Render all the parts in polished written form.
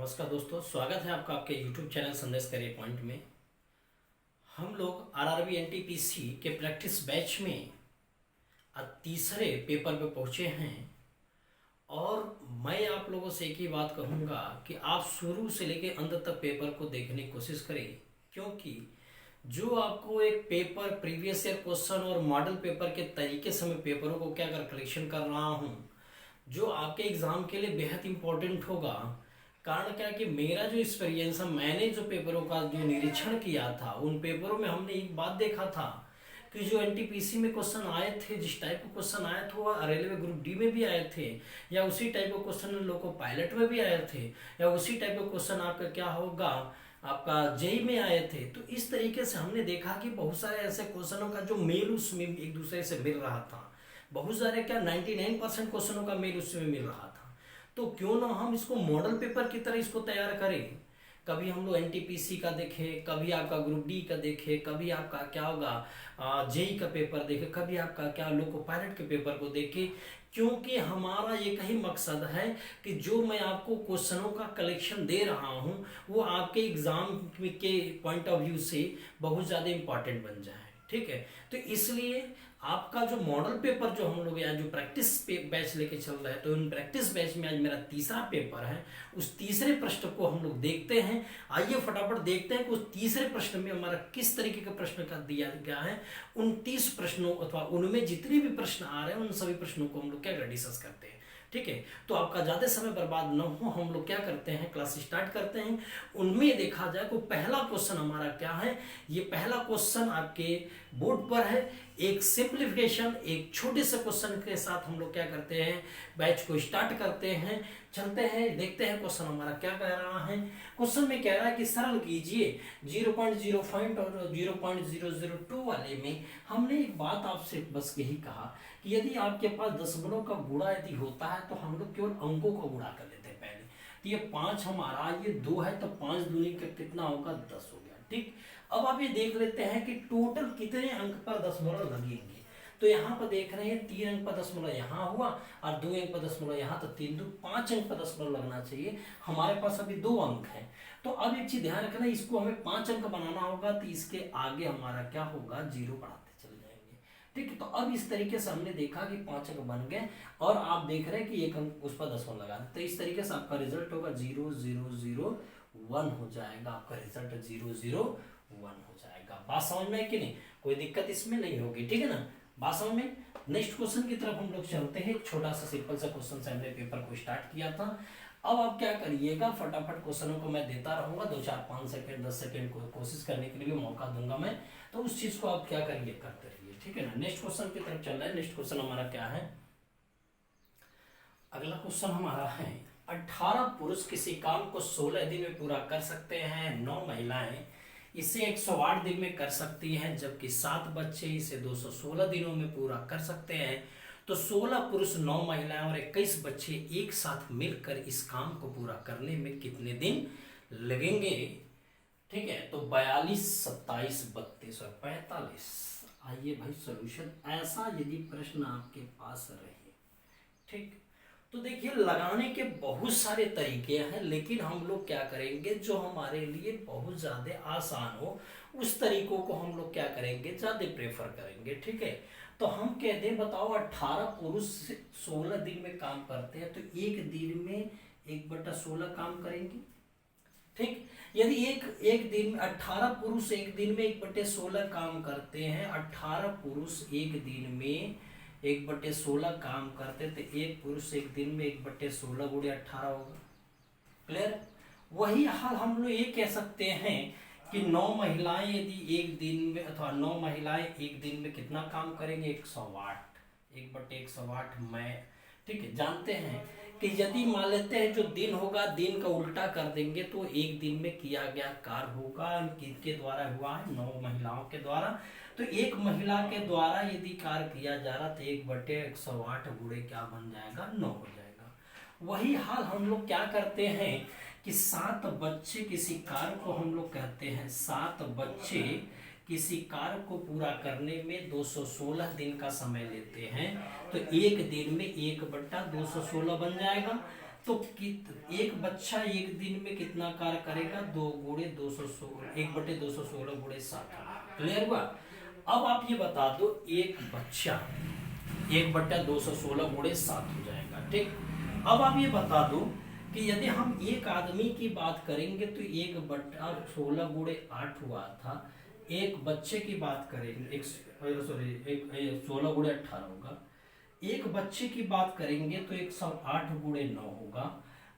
नमस्कार दोस्तों, स्वागत है आपका आपके YouTube चैनल संदेश करियर पॉइंट में। हम लोग आरआरबी एनटीपीसी के प्रैक्टिस बैच में तीसरे पेपर पे पहुंचे हैं और मैं आप लोगों से एक ही बात कहूंगा कि आप शुरू से लेकर अंत तक पेपर को देखने की कोशिश करें, क्योंकि जो आपको एक पेपर प्रीवियस ईयर क्वेश्चन और मॉडल पेपर के तरीके से मैं पेपरों को क्या कर कलेक्शन कर रहा हूं, जो आपके एग्जाम के लिए बेहद इंपॉर्टेंट होगा। कारण क्या कि मेरा जो एक्सपीरियंस है, मैंने जो पेपरों का जो निरीक्षण किया था, उन पेपरों में हमने एक बात देखा था कि जो एनटीपीसी में क्वेश्चन आए थे, जिस टाइप का क्वेश्चन आए थे वह रेलवे ग्रुप डी में भी आए थे, या उसी टाइप का क्वेश्चन लोको पायलट में भी आए थे, या उसी टाइप का क्वेश्चन आपका क्या होगा आपका जेई में आए थे। तो इस तरीके से हमने देखा कि बहुत सारे ऐसे क्वेश्चनों का जो मेल उसमें एक दूसरे से मिल रहा था, बहुत सारे क्या 99% क्वेश्चनों का मेल उसमें मिल रहा था। तो क्यों ना हम इसको मॉडल पेपर की तरह इसको तैयार करें। कभी हम लोग एनटीपीसी का देखें, कभी आपका ग्रुप डी का देखें, कभी आपका क्या होगा जेई का पेपर देखें, कभी आपका क्या लोको पायलट के पेपर को देखें। क्योंकि हमारा एक ही मकसद है कि जो मैं आपको क्वेश्चनों का कलेक्शन दे रहा हूं वो आपके एग्जाम के पॉइंट ऑफ व्यू से बहुत ज़्यादा इंपॉर्टेंट बन जाए। ठीक है, तो इसलिए आपका जो मॉडल पेपर जो हम लोग या जो प्रैक्टिस बैच लेके चल रहे हैं, तो इन प्रैक्टिस बैच में आज मेरा तीसरा पेपर है। उस तीसरे प्रश्न को हम लोग देखते हैं। आइए फटाफट देखते हैं कि उस तीसरे प्रश्न में हमारा किस तरीके का प्रश्न का दिया गया है। उन 30 प्रश्नों अथवा उनमें जितने भी प्रश्न आ रहे हैं उन सभी प्रश्नों को हम लोग क्या डिस्कस करते हैं। ठीक है, तो आपका ज़्यादा समय बर्बाद न हो, हम लोग क्या करते हैं, क्लास स्टार्ट करते हैं। उनमें देखा जाए तो पहला क्वेश्चन हमारा क्या है, ये पहला क्वेश्चन आपके बोर्ड पर है। एक सिंप्लीफिकेशन, एक छोटे से क्वेश्चन के साथ हम लोग क्या करते हैं, बैच को स्टार्ट करते हैं। चलते हैं, देखते हैं क्वेश्चन हमारा क्या कह रहा है। क्वेश्चन में कह रहा है कि सरल कीजिए। 0.05 और 0.002 वाले में हमने एक बात आपसे बस यही कहा कि यदि आपके पास दशमलव का गुणा यदि होता है तो हम लोग केवल अंकों का गुणा कर लेते हैं पहले। तो ये 5 हमारा, ये 2 है, तो 5 दूनी का कितना होगा, 10 हो गया। ठीक, अब आप ये देख लेते हैं कि टोटल कितने अंक पर दशमलव लगेंगे। तो यहाँ पर देख रहे हैं 3 अंक पर दशमलव यहाँ हुआ और 2 अंक पर दशमलव यहाँ, तो 3 2 5 अंक पर दशमलव लगना चाहिए। हमारे पास अभी 2 अंक है। तो अब एक चीज ध्यान रखना, इसको हमें 5 अंक बनाना होगा, तो इसके आगे हमारा क्या होगा, 0 बढ़ाते चले जाएंगे। ठीक है, तो अब इस तरीके से हमने देखा कि 5 अंक बन गए और आप देख रहे हैं कि 1 अंक उस पर दशमलव लगा, तो इस तरीके से आपका रिजल्ट होगा 0001 हो जाएगा। आपका रिजल्ट 0001 हो जाएगा। बात समझ में है कि नहीं, कोई दिक्कत इसमें नहीं होगी। ठीक है ना, बात समझ में। नेक्स्ट क्वेश्चन की तरफ हम लोग चलते हैं। छोटा सा सिंपल सा क्वेश्चन से हमने पेपर को स्टार्ट किया था। अब आप क्या करिएगा, फटाफट क्वेश्चनों को मैं देता रहूंगा, 2 4 5 सेकंड 10 सेकंड को कोशिश करने के लिए भी मौका दूंगा मैं, तो उस चीज को आप क्या करिए, करते रहिए। ठीक है ना, नेक्स्ट क्वेश्चन की तरफ चल रहा है। नेक्स्ट क्वेश्चन हमारा क्या है, अगला क्वेश्चन हमारा है 18 पुरुष किसी काम को 16 दिन में पूरा कर सकते हैं, 9 महिलाएं इसे 108 दिन में कर सकती हैं, जबकि 7 बच्चे इसे 216 दिनों में पूरा कर सकते हैं। तो 16 पुरुष, 9 महिलाएं और 21 बच्चे एक साथ मिलकर इस काम को पूरा करने में कितने दिन लगेंगे। ठीक है, तो 42, 27, 32 और 45। आइए भाई सॉल्यूशन, ऐसा यदि प्रश्न आपके पास रहे, ठीक, तो देखिए लगाने के बहुत सारे तरीके हैं, लेकिन हम लोग क्या करेंगे, जो हमारे लिए बहुत ज्यादा आसान हो उस तरीकों को हम लोग क्या करेंगे, ज्यादा प्रेफर करेंगे। ठीक है, तो हम कहते हैं बताओ 18 पुरुष 16 दिन में काम करते हैं, तो एक दिन में 1/16 काम करेंगे। ठीक, यदि एक दिन में 18 पुरुष एक दिन में 1/16 काम करते हैं, 18 पुरुष एक दिन में 1/16 काम करते, तो एक पुरुष एक दिन में 1/16 गुणे 18 होगा। क्लियर, वही हाल हम लोग ये कह सकते हैं कि 9 महिलाएं यदि एक दिन में अथवा 9 महिलाएं एक दिन में कितना काम करेंगे, 108, 1/108 मैं। ठीक है, जानते हैं कि यदि मान लेते हैं जो दिन होगा, दिन का उल्टा कर देंगे तो एक दिन में किया गया कार्य होगा, किसके द्वारा हुआ है, 9 महिलाओं के द्वारा। तो एक महिला के द्वारा यदि कार्य किया जा रहा तो 1/108 गुणे क्या बन जाएगा, 9 हो जाएगा। वही हाल हम लोग क्या करते हैं कि 7 बच्चे किसी कार्य को हम लोग कहते हैं, 7 बच्चे किसी कार्य को पूरा करने में 216 दिन का समय लेते हैं, तो एक दिन में 1/216 बन जाएगा। तो एक बच्चा एक दिन में कितना कार्य करेगा, 2 × 216, 1/216 × 7। क्लियर हुआ। अब आप ये बता दो, एक बच्चा 1/216 × 7 हो जाएगा। ठीक, अब आप ये बता दो कि यदि हम एक आदमी की बात करेंगे तो 1/16 × 8 हुआ था। एक बच्चे की बात करेंगे, एक 16 × 18 होगा। एक बच्चे की बात करेंगे तो 108 × 9 होगा।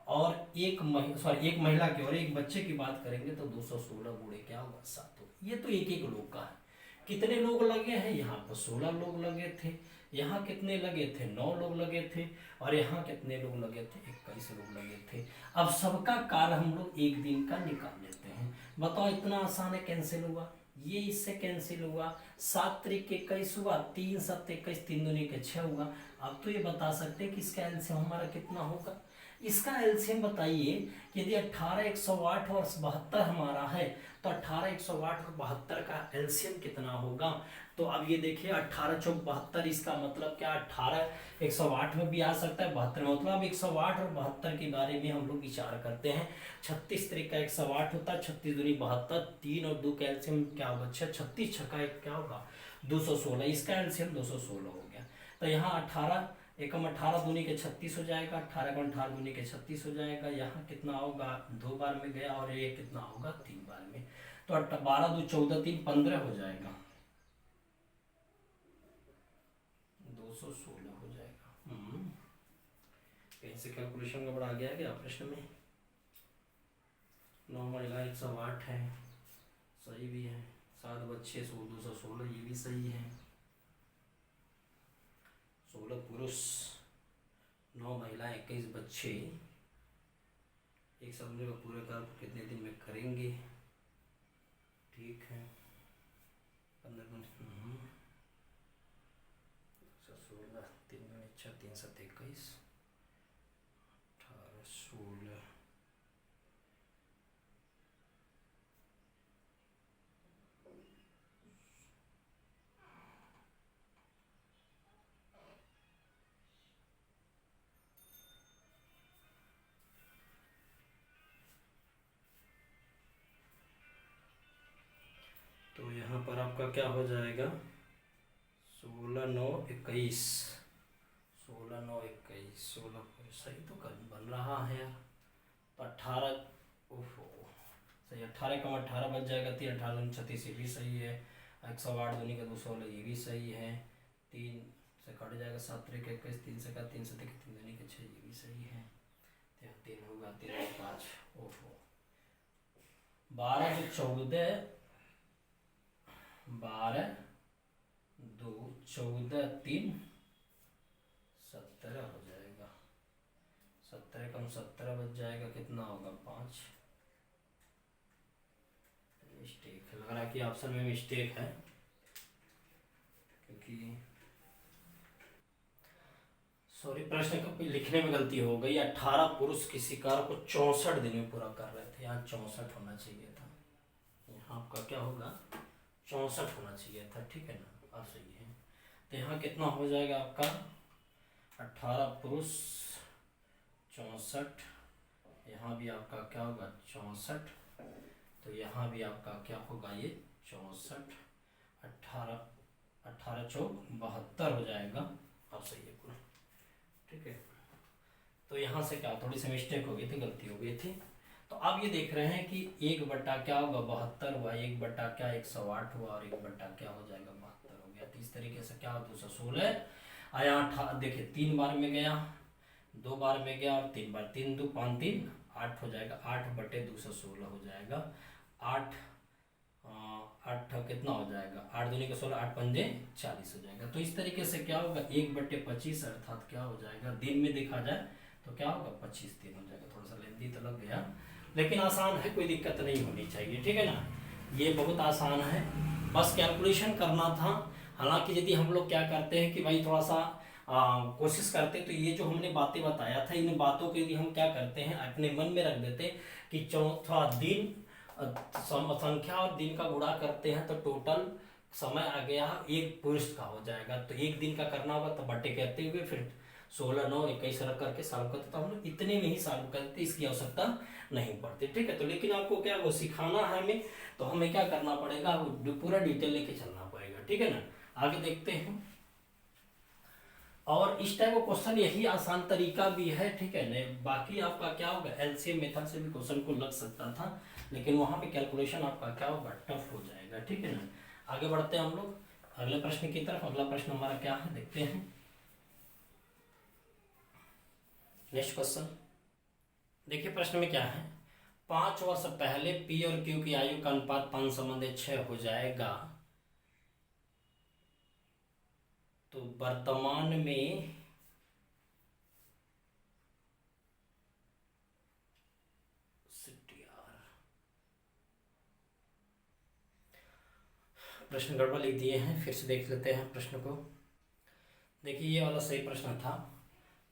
और एक महिला की और एक बच्चे की बात करेंगे तो 216 × क्या होगा, 7 होगा। ये तो एक एक लोग का है। कितने लोग लगे हैं, यहाँ पर 16 लोग लगे थे, यहाँ कितने लगे थे, 9 लोग लगे थे, और यहाँ कितने लोग लगे थे, 21 लोग लगे थे। अब सबका कार्य हम लोग एक दिन का निकाल लेते हैं। बताओ, इतना आसान है, कैंसिल हुआ, ये इससे कैंसिल हुआ, 7 त्रिक 21 हुआ, 3 7 21, 3 दूनी के 6 हुआ। अब तो ये बता सकते हैं कि इसका एलसीएम हमारा कितना होगा। इसका एलसीएम बताइए, यदि 18 108 और 72 हमारा है तो 18 108 और 72 का एलसीएम कितना होगा। तो अब ये देखिए, 18 × 4 = 72, इसका मतलब क्या, 18 108 में भी आ सकता है, 72 में। मतलब 108 और 72 के बारे में हम लोग विचार करते हैं। 36 त्रिक 108 होता है, 36 दूनी 72, 3 और 2 का एलसीएम क्या होगा, 36 6 का 1 क्या होगा, 216। इसका एलसीएम 216 हो गया। तो यहाँ 18 एकम 18 दूनी के 36 हो जाएगा, 18 × 18 दूनी के 36 हो जाएगा। यहाँ कितना होगा, 2 बार में गया, और ये कितना होगा, 3 बार में। तो 12 2 14 3 15 हो जाएगा, 216 हो जाएगा। कहीं से कैलकुलेशन गड़बड़ा गया क्या प्रश्न में। 9 महिला 108 है, सही भी है। 7 बच्चे 216, ये भी सही है। 16 पुरुष, 9 महिलाएं, 21 बच्चे, एक समझे का पूरे कार्य को कितने दिन में करेंगे। ठीक है, 15 दिन, 16 3 6 3 7 21, 18 16, तो यहाँ पर आपका क्या हो जाएगा, 16 9 21, 16 9 21, 16 सही तो कर बन रहा है यार। तो 18, ओहो सही, 18 × 18 बच जाएगा, 3 18 दूनी 36, ये भी सही है। 108 दूनी का 216, ये भी सही है। 3 से कट जाएगा, 7 त्रिक 21, 3 से का 3 से 3 दूनी के 6, ये भी सही है। 3 होगा, 3 5, ओहो 12 14, 12 2 14 3 17 हो जाएगा। 17 × 17 बच जाएगा, कितना होगा, 5। मिस्टेक है, लग रहा है कि ऑप्शन में मिस्टेक है, क्योंकि सॉरी, प्रश्न को लिखने में गलती हो गई। 18 पुरुष किसी कार्य को 64 दिन में पूरा कर रहे थे, यहाँ 64 होना चाहिए था। यहाँ आपका क्या होगा, 64 होना चाहिए था। ठीक है ना, अब सही है। तो यहाँ कितना हो जाएगा आपका, 18 पुरुष 64, यहाँ भी आपका क्या होगा, 64। तो यहाँ भी आपका क्या होगा, ये 64, 18 18 4 72 हो जाएगा। अब सही है पूरा, ठीक है। तो यहाँ से क्या, थोड़ी सी मिस्टेक हो गई थी, गलती हो गई थी। तो अब ये देख रहे हैं कि 1 क्या होगा, 72 हुआ, 1 क्या 108 हुआ, और 1 क्या हो जाएगा, 72 हो गया। तो इस तरीके से क्या, 216 आया। देखिए 3 बार में गया, 2 बार में गया, और 3 बार, 3 2 5 3 8 हो जाएगा, 8/216 हो जाएगा। 8 कितना हो जाएगा, 8 दूनी का 16, 8 पंजे 40 हो जाएगा। तो इस तरीके से क्या होगा, 1/25 अर्थात क्या हो जाएगा, दिन में देखा जाए तो क्या होगा, 25 दिन हो जाएगा। थोड़ा सा लेंदी तो लग गया, लेकिन आसान है, कोई दिक्कत नहीं होनी चाहिए। ठीक है ना, ये बहुत आसान है, बस कैलकुलेशन करना था। हालांकि यदि हम लोग क्या करते हैं कि भाई थोड़ा सा कोशिश करते, तो ये जो हमने बातें बताया था, इन बातों के लिए हम क्या करते हैं, अपने मन में रख देते कि चौथा दिन संख्या और दिन का गुणा करते हैं तो टोटल समय आ गया एक पुरुष का हो जाएगा। तो एक दिन का करना होगा तो बटे कहते हुए फिर 16 9 21 रख करके सॉल्व करते तो हम लोग इतने में ही सॉल्व करते, इसकी आवश्यकता नहीं पड़ती, ठीक है। तो लेकिन आपको क्या वो सिखाना है हमें, तो हमें क्या करना पड़ेगा, वो पूरा डिटेल लेके चलना पड़ेगा, ठीक है ना। आगे देखते हैं। और इस टाइप का क्वेश्चन यही आसान तरीका भी है, ठीक है ना। बाकी आपका क्या होगा, एलसीएम मेथड से भी क्वेश्चन को लग सकता था, लेकिन वहां पे कैलकुलेशन आपका क्या होगा, टफ हो जाएगा, ठीक है ना। आगे बढ़ते हैं हम लोग अगले प्रश्न की तरफ। अगला प्रश्न हमारा क्या है, देखते हैं। नेक्स्ट क्वेश्चन देखिए, प्रश्न में क्या है, 5 वर्ष पहले पी और क्यू की आयु का अनुपात 5:6 हो जाएगा, तो वर्तमान में प्रश्न गड़बड़ लिख दिए हैं, फिर से देख लेते हैं प्रश्न को। देखिए ये वाला सही प्रश्न था।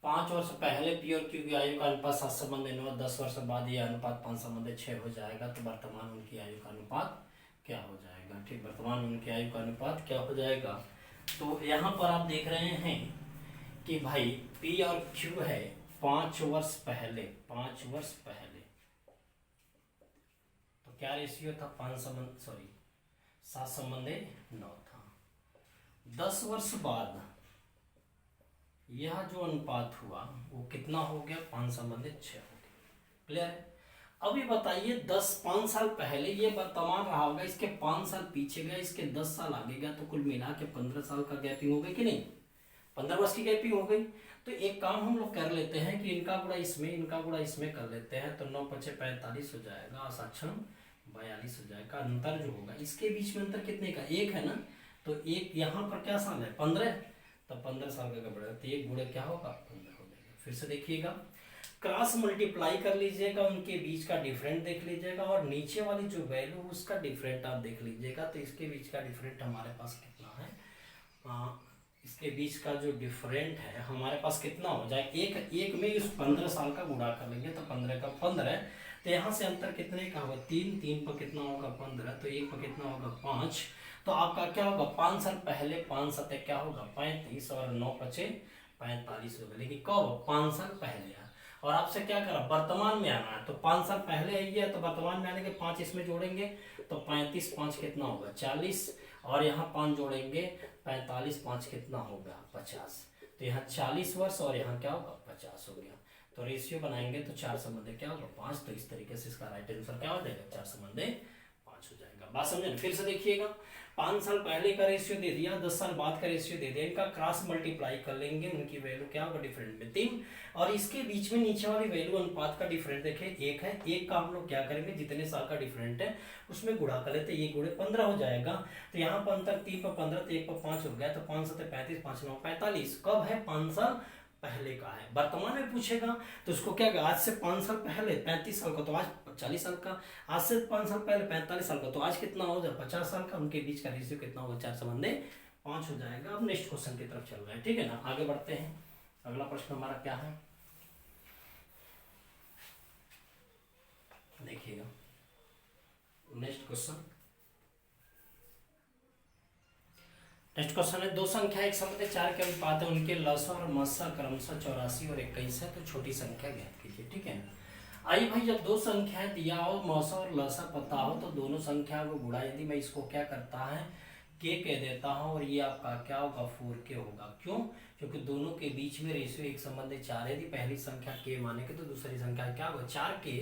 5 वर्ष पहले पी और क्यू की आयु का अनुपात 7:9, 10 वर्ष बाद यह अनुपात 5:6 हो जाएगा, तो वर्तमान उनकी आयु का अनुपात क्या हो जाएगा, ठीक। वर्तमान उनकी आयु का अनुपात क्या हो जाएगा, तो यहाँ पर आप देख रहे हैं कि भाई पी और क्यू है 5 वर्ष पहले, 5 वर्ष पहले, तो क्या रेशियो था, 7:9 था। 10 वर्ष बाद यह जो अनुपात हुआ वो कितना हो गया, 5/6 हो गया, क्लियर है। अभी बताइए 5 साल पहले ये वर्तमान रहा होगा, इसके 5 साल पीछे गया, इसके 10 साल आगे गया, तो कुल मिला के 15 साल का गैपिंग हो गई कि नहीं, 15 वर्ष की गैपिंग हो गई। तो एक काम हम लोग कर लेते हैं कि इनका गुणा इसमें, इनका गुणा इसमें कर लेते हैं, तो 9 × 5 = 45 हो जाएगा और 7 × 42 हो जाएगा। अंतर जो होगा इसके बीच में अंतर कितने का, 1 है ना, तो एक यहाँ पर क्या साल है, 15, तो 15 साल का बढ़ेगा, तो 1 गुणे क्या होगा, 15 हो जाएगा। फिर से देखिएगा, क्रॉस मल्टीप्लाई कर लीजिएगा, उनके बीच का डिफरेंट देख लीजिएगा, और नीचे वाली जो वैल्यू उसका डिफरेंट आप देख लीजिएगा, तो इसके बीच का डिफरेंट हमारे पास कितना है, इसके बीच का जो डिफरेंट है हमारे पास कितना हो जाए, एक में इस 15 साल का गुणा कर लेंगे, तो 15 का 15, तो यहाँ से अंतर कितने का होगा, 3 पर कितना होगा 15, तो 1 पर कितना होगा 5, तो आपका क्या होगा, 5 साल पहले 5 7 क्या होगा 35, और 9 × 5 = 45 होगा। लेकिन कब, 5 साल पहले। और आपसे क्या करा, वर्तमान में आना है, तो 5 साल पहले है तो वर्तमान में आने के 5 इसमें जोड़ेंगे, तो 35 5 कितना होगा 40, और यहाँ 5 जोड़ेंगे 45 5 कितना होगा 50, तो यहाँ 40 वर्ष और यहाँ क्या होगा 50 हो गया। तो रेशियो बनाएंगे तो 4 क्या होगा 5, तो इस तरीके से इसका राइट आंसर क्या हो जाएगा, 4/5 हो जाएगा। बात समझे। फिर से देखिएगा, 5 साल पहले का रेशियो दे दिया, 10 साल बाद का रेशियो दे दिया, इनका क्रॉस मल्टीप्लाई कर लेंगे, उनकी वैल्यू क्या होगा डिफरेंट में 3, और इसके बीच में नीचे वाली वैल्यू अनुपात का डिफरेंट देखें 1 है, 1 का हम लोग क्या करेंगे, जितने साल का डिफरेंट है उसमें गुणा कर लेते, ये गुणे 15 हो जाएगा, तो यहाँ पर अंतर 3 पर 15, तो 1 पर 5 हो गया, तो 5 7 35, 5 9 45, कब है 5 साल पहले का है। वर्तमान में पूछेगा तो उसको क्या, आज से 5 साल पहले 35 साल का, तो आज 40 साल का, आज से 5 साल पहले 45 साल का, तो आज कितना हो जाए 50 साल का, उनके बीच का रेशियो कितना होगा 4/5 हो जाएगा। अब नेक्स्ट क्वेश्चन की तरफ चल रहे हैं, ठीक है ना। आगे बढ़ते हैं, अगला प्रश्न हमारा क्या है, देखिएगा नेक्स्ट क्वेश्चन। नेक्स्ट क्वेश्चन है, दो संख्या एक संबंध 4 के अनुपात है, उनके लसा और मसा क्रमशः 84 और 21 है, तो छोटी संख्या ज्ञात कीजिए, ठीक है। आई भाई, जब दो संख्याएं दिया हो, मौसा और लसा पता हो, तो दोनों संख्या को गुणा, यदि मैं इसको क्या करता है के कह देता हूँ, और ये आपका क्या होगा 4k होगा। क्यों, क्योंकि दोनों के बीच में रेशियो एक संबंध 4 है, यदि पहली संख्या के मानेंगे तो दूसरी संख्या क्या होगा 4k,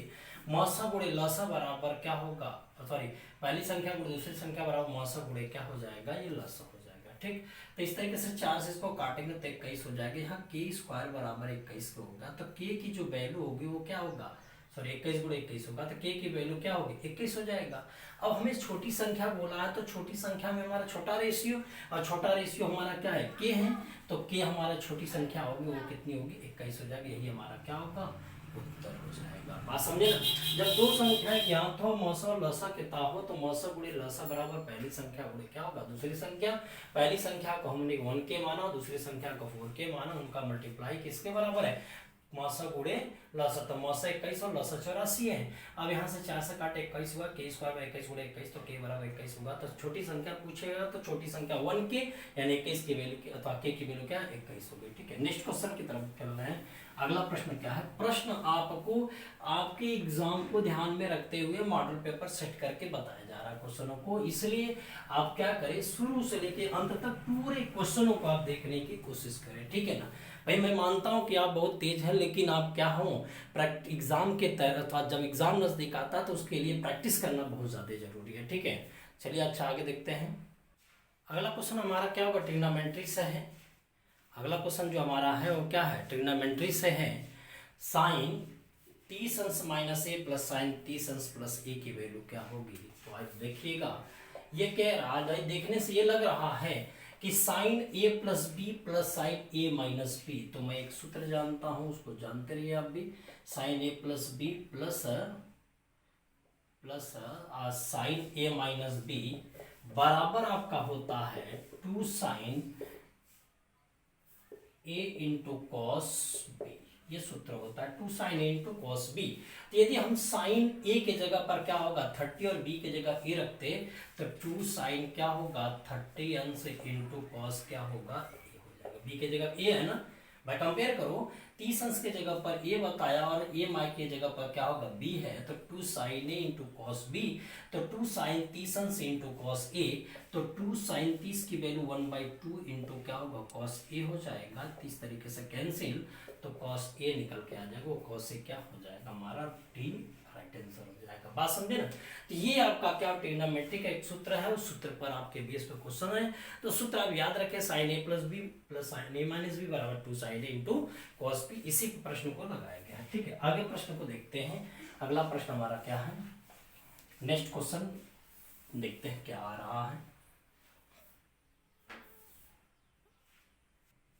मौसा गुणे लसा बराबर क्या होगा, सॉरी पहली संख्या गुणे दूसरी संख्या बराबर मौसा गुणे क्या हो जाएगा, ये लसा हो जाएगा, ठीक। तो इस तरीके से 4 से इसको काटेंगे तो 21 हो जाएगा, यहाँ k² बराबर 21 होगा, तो k की जो वैल्यू होगी वो क्या होगा, सॉरी 21 × 21 होगा, तो k की वैल्यू क्या होगी 21 हो जाएगा। अब हमें छोटी संख्या बोला है, तो छोटी संख्या में हमारा छोटा रेशियो, और छोटा रेशियो हमारा क्या है k है, तो k हमारा छोटी संख्या होगी वो कितनी होगी 21 हो जाएगी, यही हमारा क्या होगा उत्तर हो जाएगा। बात समझे ना। जब दो संख्याएं ज्ञात हो, मौसा और लसा कितना हो, तो मौसा गुणे लसा बराबर पहली संख्या गुणे क्या होगा दूसरी संख्या, पहली संख्या को हमने 1k माना, दूसरी संख्या को 4k माना, उनका मल्टीप्लाई किसके बराबर है मौसा गुड़े लसा, तो मौसा 21 और लसा 84 है। अब यहाँ से 4 से काटे 21 हुआ, के स्क्वायर में 21 गुड़े 21, तो के बराबर 21 होगा। तो छोटी संख्या पूछेगा तो छोटी संख्या 1 के यानी 21 की वैल्यू के अथवा के की वैल्यू क्या है 21 होगी। ठीक है, नेक्स्ट क्वेश्चन की तरफ चल रहे हैं। अगला प्रश्न क्या है, प्रश्न आपको आपके एग्जाम को ध्यान में रखते हुए मॉडल पेपर सेट करके बताया जा रहा है क्वेश्चनों को, इसलिए आप क्या करें शुरू से लेके अंत तक पूरे क्वेश्चनों को आप देखने की कोशिश करें। ठीक है ना भाई, मैं मानता हूं कि आप बहुत तेज हैं, लेकिन आप क्या हो एग्जाम के अथवा जब एग्जाम नजदीक आता है तो उसके लिए प्रैक्टिस करना बहुत ज्यादा जरूरी है। ठीक है, चलिए अच्छा आगे देखते हैं। अगला क्वेश्चन हमारा क्या होगा, ट्रिग्नोमेट्री से है। अगला क्वेश्चन जो हमारा है वो क्या है, ट्रिग्नोमेट्री से है। साइन टी अंश माइनस ए प्लस साइन टी अंश प्लस ए की वैल्यू क्या होगी। तो आज देखिएगा, ये कह रहा है, देखने से ये लग रहा है कि साइन ए प्लस बी प्लस साइन ए माइनस बी। तो मैं एक सूत्र जानता हूं, उसको जानते रहिए आप भी। साइन ए प्लस बी प्लस साइन ए माइनस बी बराबर आपका होता है 2 साइन ए इंटू कॉस बी। ये सूत्र होता है 2 साइन ए इंटू कॉस बी। तो यदि हम साइन ए के जगह पर क्या होगा 30 और बी के जगह ए रखते तो 2 साइन क्या होगा 30 अंश इंटू कॉस क्या होगा ए हो जाएगा। बी के जगह ए है ना भाई, कंपेयर करो 30 अंश के जगह पर ए बताया और ए माई के जगह पर क्या होगा बी है, तो 2 साइन ए इंटू कॉस बी, तो 2 साइन 30 अंश इंटू कॉस ए, तो 2 साइन 30 की वैल्यू 1/2 इंटू क्या होगा कॉस ए हो जाएगा। 30 तरीके से कैंसिल, तो कॉस ए निकल के आ जाएगा, वो कॉस ए क्या हो जाएगा हमारा डी राइट आंसर हो जाएगा। बात समझे ना, तो ये आपका क्या ट्रिग्नोमेट्री का एक सूत्र है, उस सूत्र पर आपके बेस पे क्वेश्चन है। तो सूत्र आप याद रखें, साइन ए प्लस बी प्लस साइन ए माइनस बी बराबर 2 साइन ए इंटू कॉस बी। इसी प्रश्न को लगाया गया है। ठीक है, आगे प्रश्न को देखते हैं। अगला प्रश्न हमारा क्या है, नेक्स्ट क्वेश्चन देखते हैं क्या आ रहा है।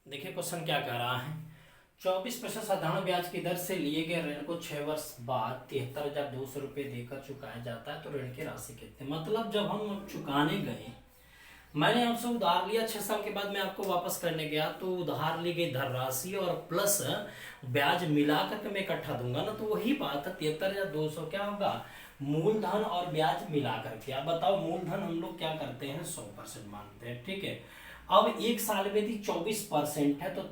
देखिए क्वेश्चन क्या कह रहा है, 24% साधारण ब्याज की दर से लिए गए ऋण को 6 वर्ष बाद 73,200 रुपये देकर चुकाया जाता है, तो ऋण की राशि कितनी। मतलब जब हम चुकाने गए, मैंने आपसे उधार लिया, 6 साल के बाद मैं आपको वापस करने गया, तो उधार ली गई धनराशि और प्लस ब्याज मिला करके मैं इकट्ठा दूंगा ना, तो वही बात है 73,200 क्या होगा मूलधन और ब्याज मिला करके। अब बताओ मूलधन हम लोग क्या करते हैं 100% मानते हैं। ठीक है, अब एक साल में यदि 24% है तो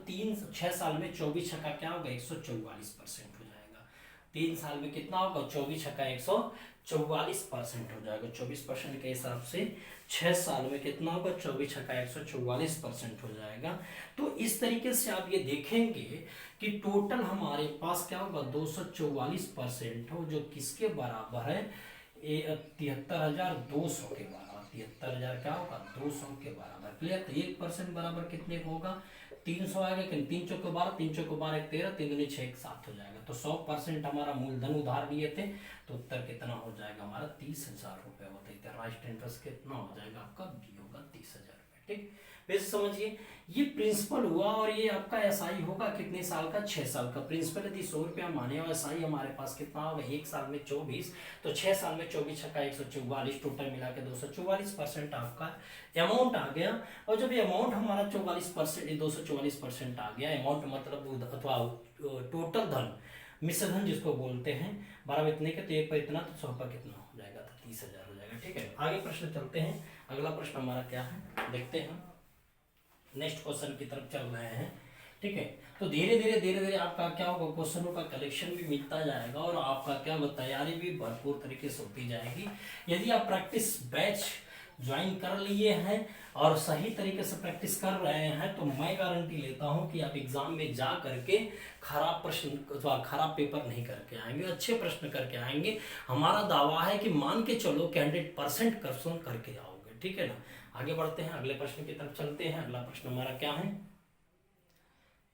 6 साल में 24 छक्का क्या होगा 144% हो जाएगा। 3 साल में कितना होगा 24 छक्का 144% हो जाएगा। 24% के हिसाब से 6 साल में कितना होगा 24 छक्का 144% हो जाएगा। तो इस तरीके से आप ये देखेंगे कि टोटल हमारे पास क्या होगा 244% हो, जो किसके बराबर है 73,200 के बराबर। 73,000 क्या होगा 200 के बराबर। क्लियर, तो 1% बराबर कितने को होगा 300 आएगा, लेकिन 3 चौके 12, 3 चौके 12 13, 3 दूनी 6 7 हो जाएगा। तो 100% हमारा मूलधन उधार लिए थे, तो उत्तर कितना हो जाएगा हमारा 30,000 रुपये होते थे। राइट इंटरेस्ट कितना हो जाएगा आपका बी होगा 30,000 रुपये। ठीक, वैसे समझिए ये प्रिंसिपल हुआ और ये आपका एसआई होगा कितने साल का 6 साल का। प्रिंसिपल यदि 100 रुपया माने और एसआई हमारे पास कितना होगा 1 साल में 24, तो 6 साल में 24 छक्का 144, टोटल मिला के 244% आपका अमाउंट आ गया। और जब ये अमाउंट हमारा 44% 244% आ गया अमाउंट, मतलब अथवा टोटल धन मिश्र धन जिसको बोलते हैं, बराबर इतने के, तो एक पर इतना, तो 100 पर कितना हो जाएगा तो 30,000 हो जाएगा। ठीक है, आगे प्रश्न चलते हैं। अगला प्रश्न हमारा क्या है देखते हैं, नेक्स्ट क्वेश्चन की तरफ चल रहे हैं। ठीक है, तो धीरे धीरे आपका क्या होगा क्वेश्चनों का कलेक्शन भी मिलता जाएगा और आपका क्या होगा तैयारी भी भरपूर तरीके से होती जाएगी। यदि आप प्रैक्टिस बैच ज्वाइन कर लिए हैं और सही तरीके से प्रैक्टिस कर रहे हैं, तो मैं गारंटी लेता हूं कि आप एग्जाम में जा करके खराब प्रश्न अथवा खराब पेपर नहीं करके आएंगे, अच्छे प्रश्न करके आएंगे। हमारा दावा है कि मान के चलो कि 100% क्वेश्चन करके आओगे। ठीक है ना, आगे बढ़ते हैं, अगले प्रश्न की तरफ चलते हैं। अगला प्रश्न हमारा क्या है,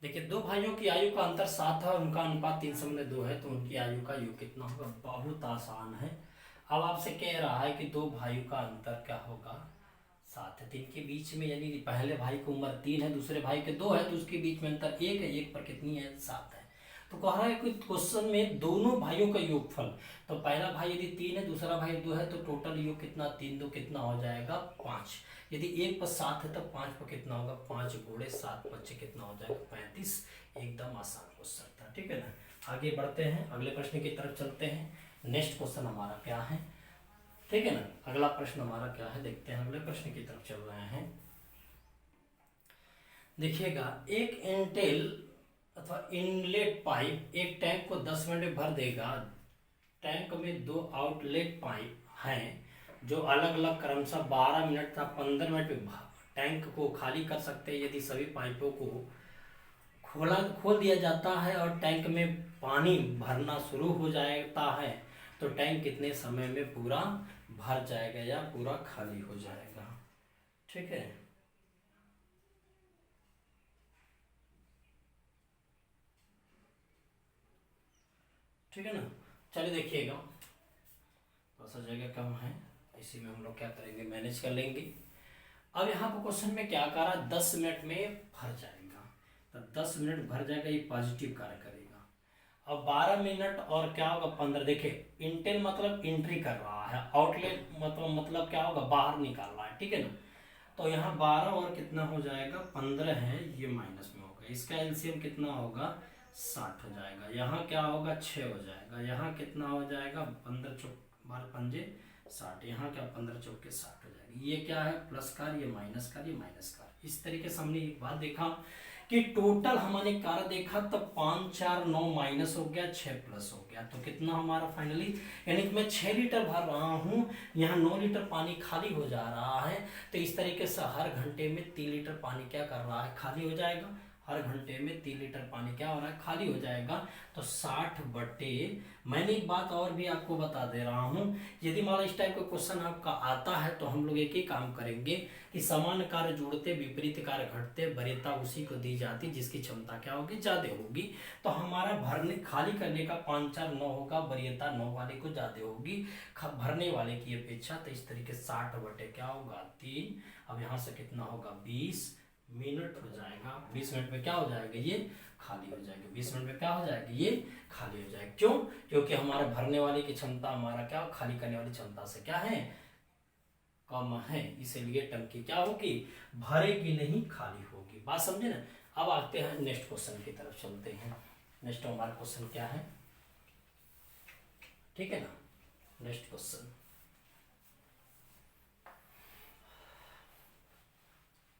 देखिए 2 भाइयों की आयु का अंतर 7 है और उनका अनुपात 3:2 है, तो उनकी आयु का योग कितना होगा। बहुत आसान है। अब आपसे कह रहा है कि 2 भाइयों का अंतर क्या होगा 7 है, 3 के बीच में, यानी पहले भाई की उम्र 3 है, दूसरे भाई के 2 है, तो उसके बीच में अंतर 1 है, 1 पर कितनी है 7 है। तो कह रहा है कि क्वेश्चन में दोनों भाइयों का योगफल, तो पहला भाई यदि 3 है, दूसरा भाई 2 है, तो टोटल योग कितना 3 2 कितना हो जाएगा 5। यदि 1 पर 7 है तो 5 पर कितना होगा 5 गुणे 7 बच्चे कितना हो जाएगा 35। एकदम आसान क्वेश्चन था। ठीक है ना। आगे बढ़ते हैं, अगले प्रश्न की तरफ चलते हैं। नेक्स्ट क्वेश्चन हमारा क्या है, ठीक है ना। अगला प्रश्न हमारा क्या है, देखते हैं, अगले प्रश्न की तरफ चल रहे हैं। देखिएगा, एक इंटेल अथवा इनलेट पाइप एक टैंक को 10 मिनट में भर देगा। टैंक में 2 आउटलेट पाइप हैं जो अलग अलग क्रमशः 12 मिनट तथा 15 मिनट में टैंक को खाली कर सकते हैं। यदि सभी पाइपों को खोल दिया जाता है और टैंक में पानी भरना शुरू हो जाता है तो टैंक कितने समय में पूरा भर जाएगा या पूरा खाली हो जाएगा, ठीक है। ठीक है ना। चलिए देखिएगा, थोड़ा सा जगह कम है, इसी में हम लोग क्या करेंगे, मैनेज कर लेंगे। अब यहाँ पर क्वेश्चन में क्या करा, 10 मिनट में भर जाएगा, तो 10 मिनट भर जाएगा, ये पॉजिटिव कार्य करेगा। अब 12 मिनट और क्या होगा 15, देखिए इंटेल मतलब एंट्री कर रहा है, आउटलेट मतलब क्या होगा, बाहर निकाल रहा है, ठीक है ना। तो यहाँ 12 और कितना हो जाएगा 15 है, ये माइनस में होगा, इसका एलसीएम कितना होगा 60 हो जाएगा। यहाँ क्या होगा 6 हो जाएगा, यहाँ कितना हो जाएगा 15 चौक 12 पंजे 60, यहाँ क्या 15 चौक के 60 हो जाएगा। ये क्या है प्लस कार, ये माइनस कार, ये माइनस कार। इस तरीके से हमने एक बात देखा कि टोटल हमने कार्य देखा तब 5 4 9 माइनस हो गया, 6 प्लस हो गया, तो कितना हमारा फाइनली, यानी कि मैं 6 लीटर भर रहा हूँ, यहाँ 9 लीटर पानी खाली हो जा रहा है। तो इस तरीके से हर घंटे में 3 लीटर पानी क्या कर रहा है, खाली हो जाएगा। हर घंटे में 3 लीटर पानी क्या हो रहा है, खाली हो जाएगा। तो 60 बटे, मैंने एक बात और भी आपको बता दे रहा हूँ, यदि मान लो इस टाइप का क्वेश्चन आपका आता है तो हम लोग एक ही काम करेंगे कि समान कार्य जोड़ते विपरीत कार्य घटते, वरीयता उसी को दी जाती जिसकी क्षमता क्या होगी, ज्यादा होगी। तो हमारा भरने खाली करने का 5 4 9 होगा, वरीयता 9 वाले को ज्यादा होगी भरने वाले की अपेक्षा। तो इस तरीके 60 बटे क्या होगा 3, अब यहाँ से कितना होगा 20 मिनट हो जाएगा। 20 मिनट में क्या हो जाएगा, ये खाली हो जाएगा। 20 मिनट में क्या हो जाएगा, ये खाली हो जाएगा। क्यों, क्योंकि हमारा भरने वाले की क्षमता हमारा क्या, खाली करने वाली क्षमता से क्या है, कम है, इसीलिए टंकी क्या होगी, भरेगी नहीं, खाली होगी। बात समझे ना। अब आते हैं नेक्स्ट क्वेश्चन की तरफ चलते हैं। नेक्स्ट हमारा क्वेश्चन क्या है, ठीक है ना। नेक्स्ट क्वेश्चन,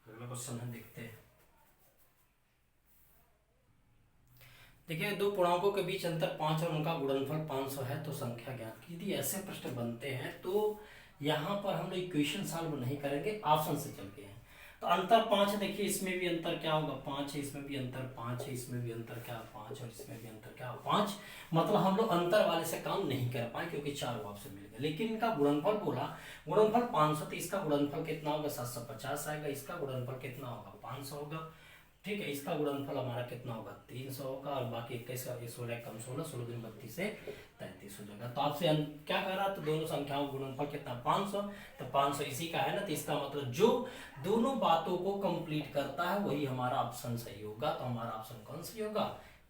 अगला क्वेश्चन है, देखते हैं। देखिए, दो पूर्णांकों के बीच अंतर 5 और उनका गुणनफल 500 है, तो संख्या ज्ञात की। यदि ऐसे प्रश्न बनते हैं तो यहाँ पर हम लोग इक्वेशन सॉल्व नहीं करेंगे, ऑप्शन से चलते हैं। तो अंतर 5, देखिए इसमें भी अंतर क्या होगा 5 है, इसमें भी अंतर 5 है, इसमें भी अंतर क्या 5 और इसमें भी अंतर क्या 5। मतलब हम लोग अंतर वाले से काम नहीं कर पाए क्योंकि 4 ऑप्शन मिल गए। लेकिन इनका गुणनफल बोला, गुणनफल 500, तो इसका गुणनफल कितना होगा 750 आएगा, इसका गुणनफल कितना होगा 500 होगा, ठीक है। इसका गुणनफल हमारा कितना होगा 300 होगा, और बाकी 21 का 16 कम 16 16 दिन 32 से 33 हो जाएगा। तो आपसे क्या कह रहा, तो दोनों संख्याओं का गुणनफल कितना 500, तो 500 इसी का है ना। तो इसका मतलब जो दोनों बातों को कंप्लीट करता है वही हमारा ऑप्शन सही होगा। तो हमारा ऑप्शन कौन सही होगा,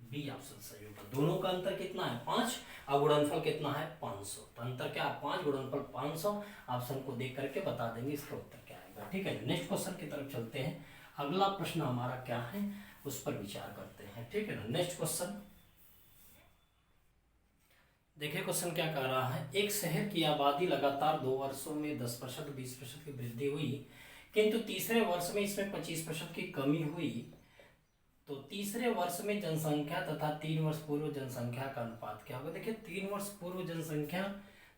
बी ऑप्शन सही होगा। दोनों का अंतर कितना है 5 और गुणनफल कितना है 500, तो अंतर क्या है 5, गुणनफल 500। ऑप्शन को देख करके बता देंगे इसका उत्तर क्या आएगा, ठीक है। नेक्स्ट क्वेश्चन की तरफ चलते हैं। अगला प्रश्न हमारा क्या है उस पर विचार करते हैं, ठीक है ना। नेक्स्ट क्वेश्चन देखिए, क्वेश्चन क्या कह रहा है, एक शहर की आबादी लगातार 2 वर्षों में 10% 20% की वृद्धि हुई, किंतु तीसरे वर्ष में इसमें 25% की कमी हुई। तो तीसरे वर्ष में जनसंख्या तथा 3 वर्ष पूर्व जनसंख्या का अनुपात क्या होगा। देखिए 3 वर्ष पूर्व जनसंख्या,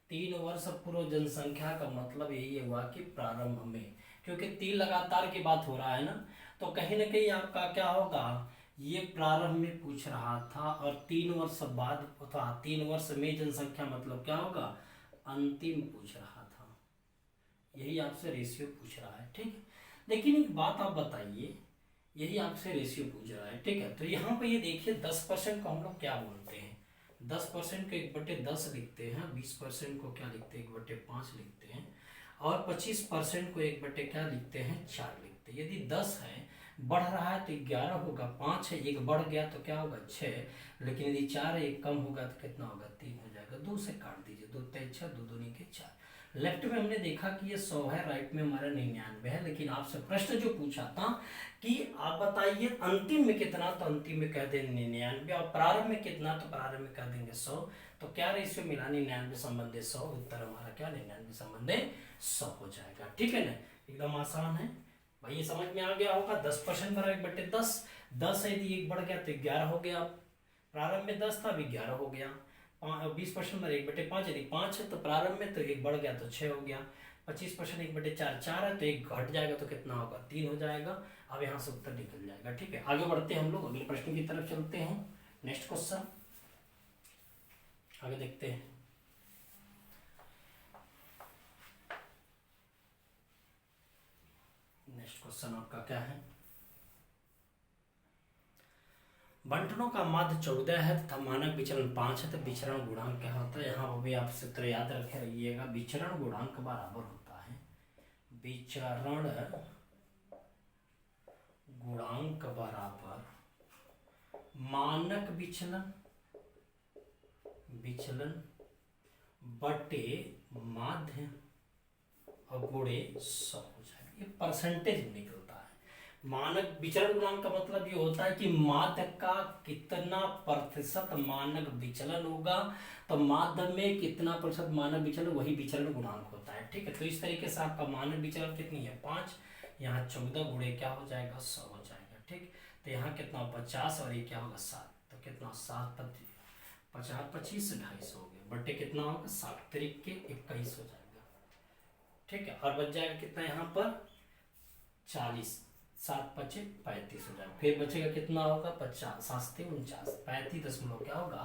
3 वर्ष पूर्व जनसंख्या का मतलब यही हुआ कि प्रारंभ में, क्योंकि 3 लगातार की बात हो रहा है ना, तो कहीं ना कहीं आपका क्या होगा, ये प्रारंभ में पूछ रहा था, और 3 वर्ष बाद अथवा 3 वर्ष में जनसंख्या मतलब क्या होगा, अंतिम पूछ रहा था। यही आपसे रेशियो पूछ रहा है, ठीक है। लेकिन एक बात आप बताइए, यही आपसे रेशियो पूछ रहा है, ठीक है। तो यहाँ पे ये देखिए 10% को हम लोग क्या बोलते हैं, 10% को 1/10 लिखते हैं, 20% को क्या लिखते हैं 1/5 लिखते हैं, और 25% को 1/, क्या लिखते हैं 4 लिखते हैं। यदि 10 है बढ़ रहा है तो 11 होगा, 5 है 1 बढ़ गया तो क्या होगा 6, लेकिन यदि 4 है 1 कम होगा तो कितना होगा 3 हो जाएगा। 2 से काट दीजिए, 2 3 6 2 दूनी के 4, लेफ्ट में हमने देखा कि ये 100 है, राइट में हमारा 99 है। लेकिन आपसे प्रश्न जो पूछा था कि आप बताइए अंतिम में कितना, तो अंतिम में कह देंगे 99, और प्रारंभ में कितना, तो प्रारंभ में कह देंगे 100। तो क्या रेशियो मिला, 99 संबंधित 100। उत्तर हमारा क्या 99 संबंधित 100 हो जाएगा। ठीक है ना, एकदम आसान है भाई, ये समझ में आ गया होगा। 10% बराबर 1/10, 10 है यदि 1 बढ़ गया तो 11 हो गया। प्रारंभ में 10 था, अभी 11 हो गया। 20% में 1/5, यदि 5 है तो प्रारंभ में, तो 1 बढ़ गया तो 6 हो गया। 25% 1/4, 4 है तो 1 घट जाएगा तो कितना होगा, 3 हो जाएगा। अब यहाँ से उत्तर निकल जाएगा। ठीक है, आगे बढ़ते हैं हम लोग, अगले प्रश्न की तरफ चलते हैं। नेक्स्ट क्वेश्चन आगे देखते हैं। नेक्स्ट क्वेश्चन आपका क्या है, बंटनों का माध्य 14 है तथा मानक विचलन 5 है, तो विचरण गुणांक क्या होता है। यहाँ भी आप सूत्र याद रखे रहिएगा। विचरण गुणांक बराबर होता है विचरण गुणांक बराबर मानक विचलन बटे माध्य और गुणे 100 हो जाएगा। ये परसेंटेज निकलता है। मानक विचरण गुणांक का मतलब ये होता है कि माध्य का कितना प्रतिशत मानक विचलन होगा, तो माध्य में कितना प्रतिशत मानक विचलन, वही विचरण गुणांक होता है। ठीक है, तो इस तरीके से आपका मानक विचलन कितनी है 5, यहाँ 14 गुणे क्या हो जाएगा 100 हो जाएगा। ठीक, तो यहाँ कितना 50 और ये क्या होगा 7, तो कितना 7 50 25 250 हो गया, बटे कितना होगा 7 तरीक के 21 हो जाएगा। ठीक है, और बच जाएगा कितना यहाँ पर 40, 7 5 35 हो जाएगा। फिर बचेगा कितना होगा 50, 7 49, 35 क्या होगा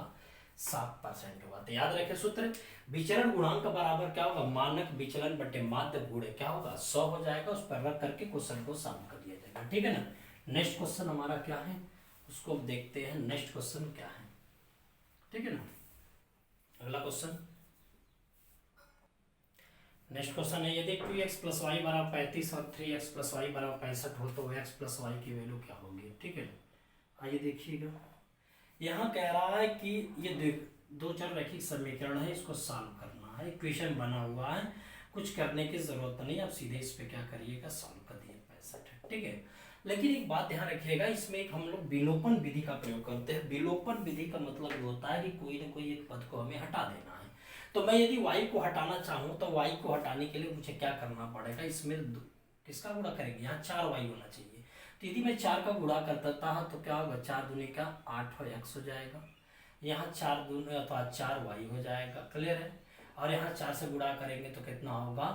7% होगा। तो याद रखें सूत्र, विचरण गुणांक बराबर क्या होगा, मानक विचलन बटे माध्य गुणे क्या होगा 100 हो जाएगा। उस पर रख करके क्वेश्चन को सॉल्व कर दिया जाएगा। ठीक है ना, नेक्स्ट क्वेश्चन हमारा क्या है उसको देखते हैं। नेक्स्ट क्वेश्चन क्या है, ठीक है ना, अगला क्वेश्चन। नेक्स्ट क्वेश्चन है, यदि 2x + y बराबर 35 और 3x + y बराबर 65 हो तो x + y की वैल्यू क्या होगी। ठीक है, आइए देखिएगा। यहाँ कह रहा है कि ये दो चर रैखिक समीकरण है, इसको सॉल्व करना है। इक्वेशन बना हुआ है, कुछ करने की जरूरत नहीं, आप सीधे इस पे क्या करिएगा सॉल्व कर दिए 65। ठीक है, लेकिन एक बात ध्यान रखिएगा, इसमें एक हम लोग विलोपन विधि का प्रयोग करते हैं। विलोपन विधि का मतलब ये होता है कि कोई ना कोई एक पद को हमें हटा देना है। तो मैं यदि y को हटाना चाहूँ तो y को हटाने के लिए मुझे क्या करना पड़ेगा, इसमें किसका गुणा करेंगे, यहाँ 4y होना चाहिए। तो यदि मैं 4 का गुणा कर देता हूँ तो क्या होगा, 4 दूनी का 8 और x हो जाएगा। यहाँ 4 दूनी तो 4y हो जाएगा, क्लियर है। और यहाँ 4 से गुणा करेंगे तो कितना होगा,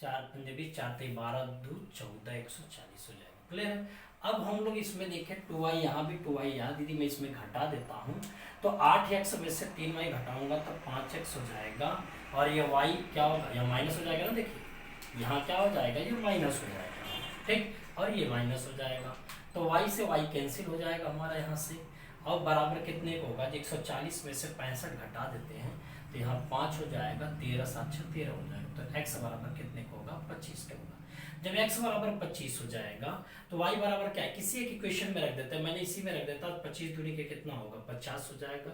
4 पंजे 4 12 2 14 140 हो जाएगा, क्लियर है। अब हम लोग इसमें देखें 2y, यहाँ भी 2y याद, यदि मैं इसमें घटा देता हूँ तो 8x में से 3y घटाऊंगा तो 5x हो जाएगा। और ये y क्या होगा, यह माइनस हो जाएगा ना, देखिए यहाँ क्या हो जाएगा, ये माइनस हो जाएगा। ठीक, और ये माइनस हो जाएगा तो y से y कैंसिल हो जाएगा हमारा यहाँ से। और बराबर कितने को होगा, 140 में से 65 घटा देते हैं तो यहाँ 5 हो जाएगा, 13 7 13 हो जाएगा। तो x बराबर कितने को होगा, 25 के होगा। जब x बराबर 25 हो जाएगा तो y बराबर क्या है, किसी एक इक्वेशन में रख देते हैं, मैंने इसी में रख देता, 25 दूनी के कितना होगा 50 हो जाएगा,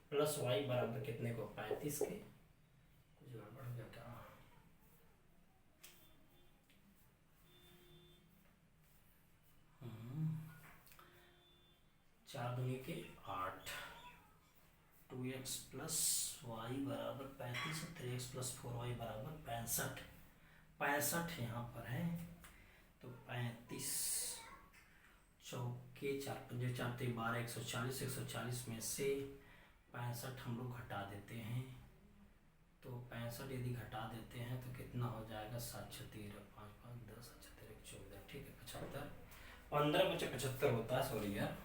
प्लस y बराबर कितने को 35 के। कुछ गड़बड़ हो गया क्या, 4 दूनी के 8, 2x + y बराबर 35, 3x + 4y बराबर 65 यहाँ पर है। तो 35 चौके 4 पंजे 4 12 140 में से 65 हम लोग घटा देते हैं। तो 65 यदि घटा देते हैं तो कितना हो जाएगा, 7 13 5 5 10 13 14, ठीक है 75, 15 बचे 75 होता है, सॉरी यार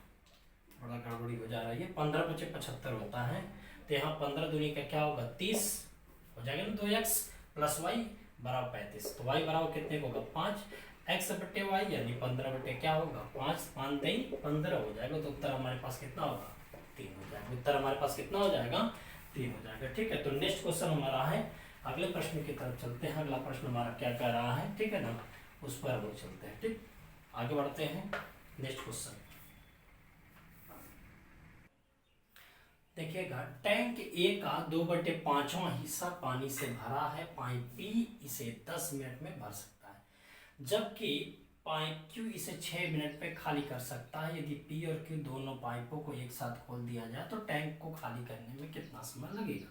बड़ा गड़बड़ी हो जा रही है, 15 बचे 75 होता है। तो यहाँ 15 दूनी का क्या होगा 30 हो जाएगा ना, 2x + y बराबर 35। तो y बराबर कितने को होगा 5, x बटे y यानी 15 बटे क्या होगा 5, 5 3 15 हो जाएगा। तो उत्तर हमारे पास कितना होगा 3 हो जाएगा। उत्तर हमारे पास कितना हो जाएगा 3 हो जाएगा। ठीक है, तो नेक्स्ट क्वेश्चन हमारा है, अगले प्रश्न की तरफ चलते हैं। अगला प्रश्न हमारा क्या कर रहा है, ठीक है ना, उस पर हम लोग चलते हैं। ठीक, आगे बढ़ते हैं। नेक्स्ट क्वेश्चन, देखिएगा, टैंक ए का 2/5वां हिस्सा पानी से भरा है। पाइप बी इसे 10 मिनट में भर सकता है, जबकि पाइप क्यू इसे 6 मिनट में खाली कर सकता है। यदि पी और क्यू दोनों पाइपों को एक साथ खोल दिया जाए तो टैंक को खाली करने में कितना समय लगेगा?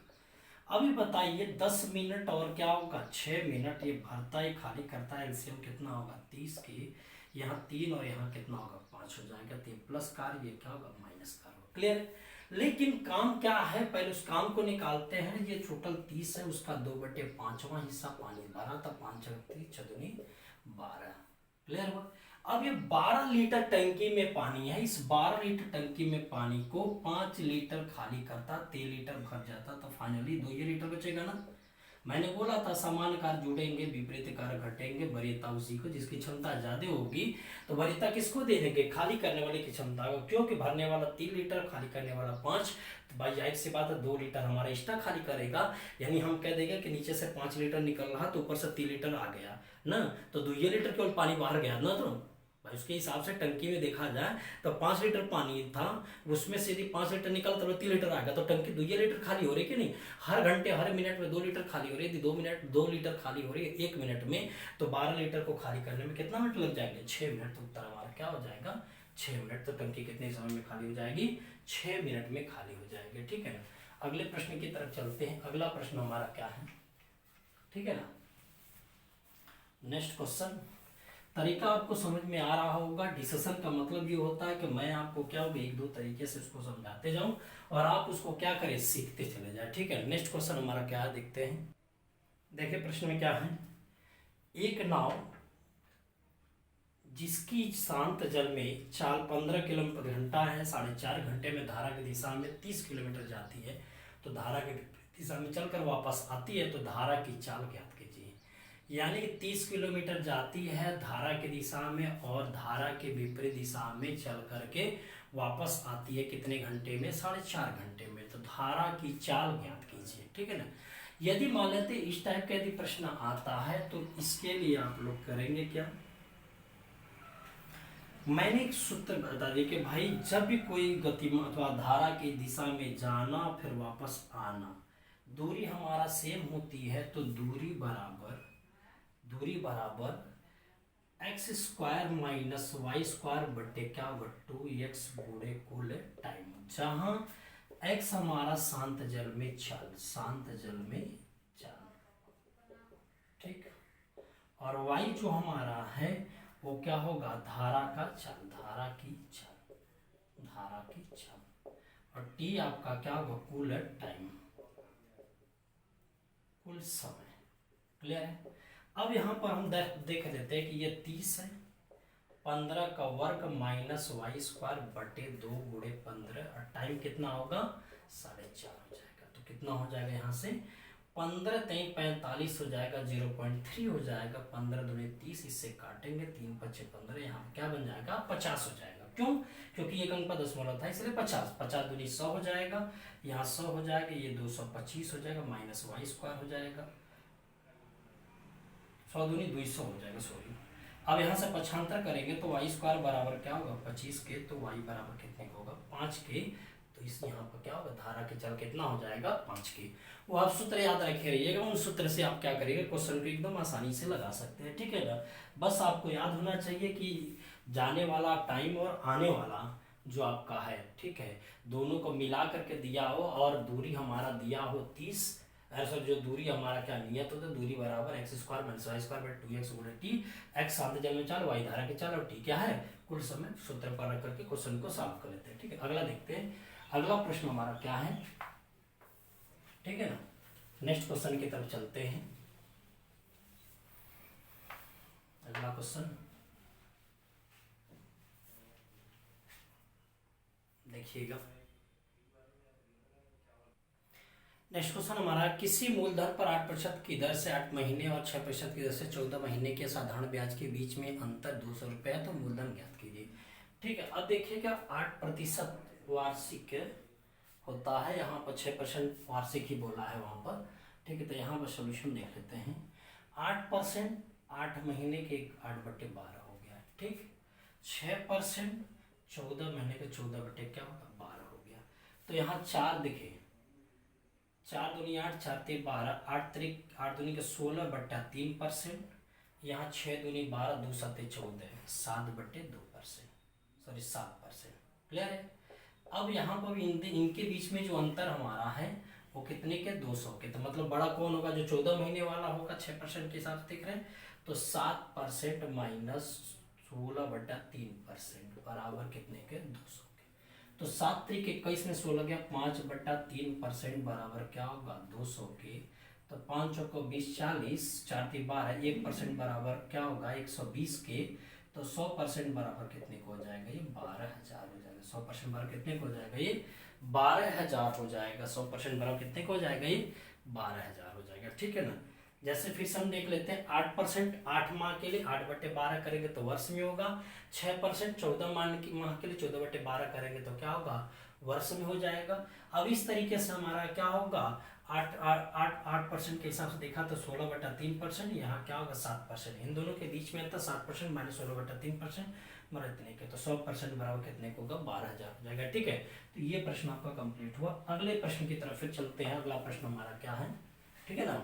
अभी बताइए, 10 मिनट और क्या होगा 6 मिनट, ये भरता ही खाली करता है। एलसीएम कितना होगा 30 की, यहाँ 3 और यहाँ कितना होगा 5 हो जाएगा। तो ये प्लस कार, ये क्या होगा माइनस कार होगा। क्लियर? लेकिन काम क्या है, पहले उस काम को निकालते हैं। ये टोटल 30 है, उसका 2/5वां हिस्सा पानी भरा था। 5 चौदुनी 12। क्लियर हुआ? अब ये 12 लीटर टंकी में पानी है। इस 12 लीटर टंकी में पानी को 5 लीटर खाली करता, 3 लीटर भर जाता, तो फाइनली 2 लीटर बचेगा ना। मैंने बोला था समान कार जुड़ेंगे, विपरीत कार घटेंगे, वरीयता उसी को जिसकी क्षमता ज्यादा होगी तो वरीयता किसको दे देंगे? खाली करने वाले की क्षमता को। क्योंकि भरने वाला 3 लीटर, खाली करने वाला 5, तो भाई जाहिर सी बात है 2 लीटर हमारा एक्स्ट्रा खाली करेगा। यानी हम कह देंगे कि नीचे से 5 लीटर निकल रहा तो ऊपर से 3 लीटर आ गया ना, तो 2 लीटर केवल पानी बाहर गया ना। तो भाई उसके हिसाब से टंकी में देखा जाए तो 5 लीटर पानी था, उसमें से यदि 5 लीटर निकला तो 3 लीटर आ गया, तो टंकी 2 लीटर खाली हो रही है कि नहीं? हर घंटे हर मिनट में 2 लीटर खाली हो रही है। यदि 2 लीटर खाली हो रही है 1 मिनट में, तो 12 लीटर को खाली करने में कितना मिनट लग जाएंगे? 6 मिनट। तो उत्तर हमारा क्या हो जाएगा? 6 मिनट। तो टंकी कितने समय में खाली हो जाएगी? 6 मिनट में खाली हो जाएगी। ठीक है ना। अगले प्रश्न की तरफ चलते हैं। अगला प्रश्न हमारा क्या है, ठीक है ना। नेक्स्ट क्वेश्चन, तरीका आपको समझ में आ रहा होगा। डिस्कशन का मतलब ये होता है कि मैं आपको क्या होगा 1-2 तरीके से उसको समझाते जाऊं और आप उसको क्या करें, सीखते चले जाए। ठीक है। नेक्स्ट क्वेश्चन हमारा क्या है, देखते हैं। देखिए प्रश्न में क्या है, एक नाव जिसकी शांत जल में चाल 15 किलोमीटर घंटा है, 4.5 घंटे में धारा की दिशा में 30 किलोमीटर जाती है, तो धारा की दिशा में चलकर वापस आती है, तो धारा की चाल ज्ञात कीजिए। यानी कि 30 किलोमीटर जाती है धारा की दिशा में और धारा के विपरीत दिशा में चल करके वापस आती है कितने घंटे में? 4.5 घंटे में। तो धारा की चाल ज्ञात कीजिए। ठीक है ना। यदि मान लेते इस टाइप का यदि प्रश्न आता है तो इसके लिए आप लोग करेंगे क्या, मैंने एक सूत्र बता दिया कि भाई जब भी कोई गतिमान अथवा धारा की दिशा में जाना फिर वापस आना, दूरी हमारा सेम होती है, तो दूरी बराबर x square minus y square बट्टे क्या होगा 2x गुणे कुल टाइम। जहां x हमारा शांत जल में चल, ठीक, और y जो हमारा है वो क्या होगा धारा की चाल, और t आपका क्या होगा कुल टाइम, कुल समय। क्लियर है। अब यहाँ पर हम देख लेते हैं कि ये 30 है, 15 का वर्ग माइनस वाई स्क्वायर बटे 2 गुणे 15, और टाइम कितना होगा 4.5 हो जाएगा। तो कितना हो जाएगा यहाँ से 15 3 45 हो जाएगा, 0.3 हो जाएगा, 15 दूनी 30, इससे काटेंगे 3 5 15, यहाँ क्या बन जाएगा 50 हो जाएगा। क्यों? क्योंकि एक अंक का दशमलव था इसलिए 50, 50 दूनी 100 हो जाएगा, यहाँ 100 हो जाएगा, ये 225 हो जाएगा, माइनस वाई स्क्वायर हो जाएगा, 100 दूनी 200 हो जाएगा, सॉरी। अब यहाँ से पक्षांतर करेंगे तो वाई स्क्वायर बराबर क्या होगा 25 के, तो वाई बराबर कितने का होगा 5 के, तो इस यहाँ पर क्या होगा धारा के चल कितना हो जाएगा 5 के। वो आप सूत्र याद रखे रहिएगा, उन सूत्र से आप क्या करेंगे क्वेश्चन को एकदम आसानी से लगा सकते हैं। ठीक है ना। बस आपको याद होना चाहिए कि जाने वाला टाइम और आने वाला जो आपका है, ठीक है, दोनों को मिला करके दिया हो और दूरी हमारा दिया हो 30, ऐसा जो दूरी हमारा क्या नियत होता है, दूरी बराबर x square minus y square बटे 2x गुणे टी, एक्स शांत जल में चाल, वाई धारा के चाल, और टी क्या है कुल समय। सूत्र पर रख करके क्वेश्चन को सॉल्व कर लेते हैं। ठीक है। अगला देखते हैं, अगला प्रश्न हमारा क्या है, ठीक है ना। नेक्स्ट क्वेश्चन की तरफ चलते हैं। अगला क्वेश्चन देखिएगा। नेक्स्ट क्वेश्चन हमारा, किसी मूलधन पर 8% की दर से 8 महीने और 6% की दर से 14 महीने के साधारण ब्याज के बीच में अंतर 200 रुपये है, तो मूलधन ज्ञात कीजिए। ठीक है। अब देखिएगा 8% वार्षिक होता है, यहाँ पर 6% वार्षिक ही बोला है वहाँ पर। ठीक है। तो यहाँ पर सोल्यूशन देख लेते हैं। 8% 8 महीने के 8/12 हो गया, ठीक। 6% 14 महीने के 14 बटे क्या होगा 12 हो गया। तो यहाँ 4 दिखे, 4 दूनी 8, 4 3 12, 8 दूनी के 16/3%, यहाँ 6 दूनी 12, 2 7 14, 7/2%, सॉरी 7%। क्लियर है। अब यहाँ पर इनके बीच में जो अंतर हमारा है वो कितने के, 200 के। तो मतलब बड़ा कौन होगा, जो 14 महीने वाला होगा, 6% के हिसाब से दिख रहे हैं। तो 7% माइनस 16/3% बराबर कितने के, 200 के। तो 7 3 21 में 16 गया, 5/3% बराबर क्या होगा, 200 के। तो 5 चौको 20, 40, 4 3 12, 1% बराबर क्या होगा, 120 के। तो 100% बराबर कितने को हो जाएगा, ये 12,000 हो जाएगा। 100% बराबर कितने को हो जाएगा, ये 12,000 हो जाएगा। 100% बराबर कितने को हो जाएगा, ये 12,000 हो जाएगा। ठीक है ना। जैसे फिर से हम देख लेते हैं 8%, 8 माह के लिए 8/12 करेंगे तो वर्ष में होगा। 6% 14 माह के लिए 14/12 करेंगे तो क्या होगा, वर्ष में हो जाएगा। अब इस तरीके से हमारा क्या होगा, 8% के हिसाब से देखा तो 16/3%, यहाँ क्या होगा 7%। इन दोनों के बीच में अंतर 7% माइनस 16/3% बराबर इतने के। तो 100% बराबर कितने को होगा, 12,000 हो जाएगा। ठीक है। तो ये प्रश्न आपका कंप्लीट हुआ। अगले प्रश्न की तरफ फिर चलते हैं। अगला प्रश्न हमारा क्या है, ठीक है ना।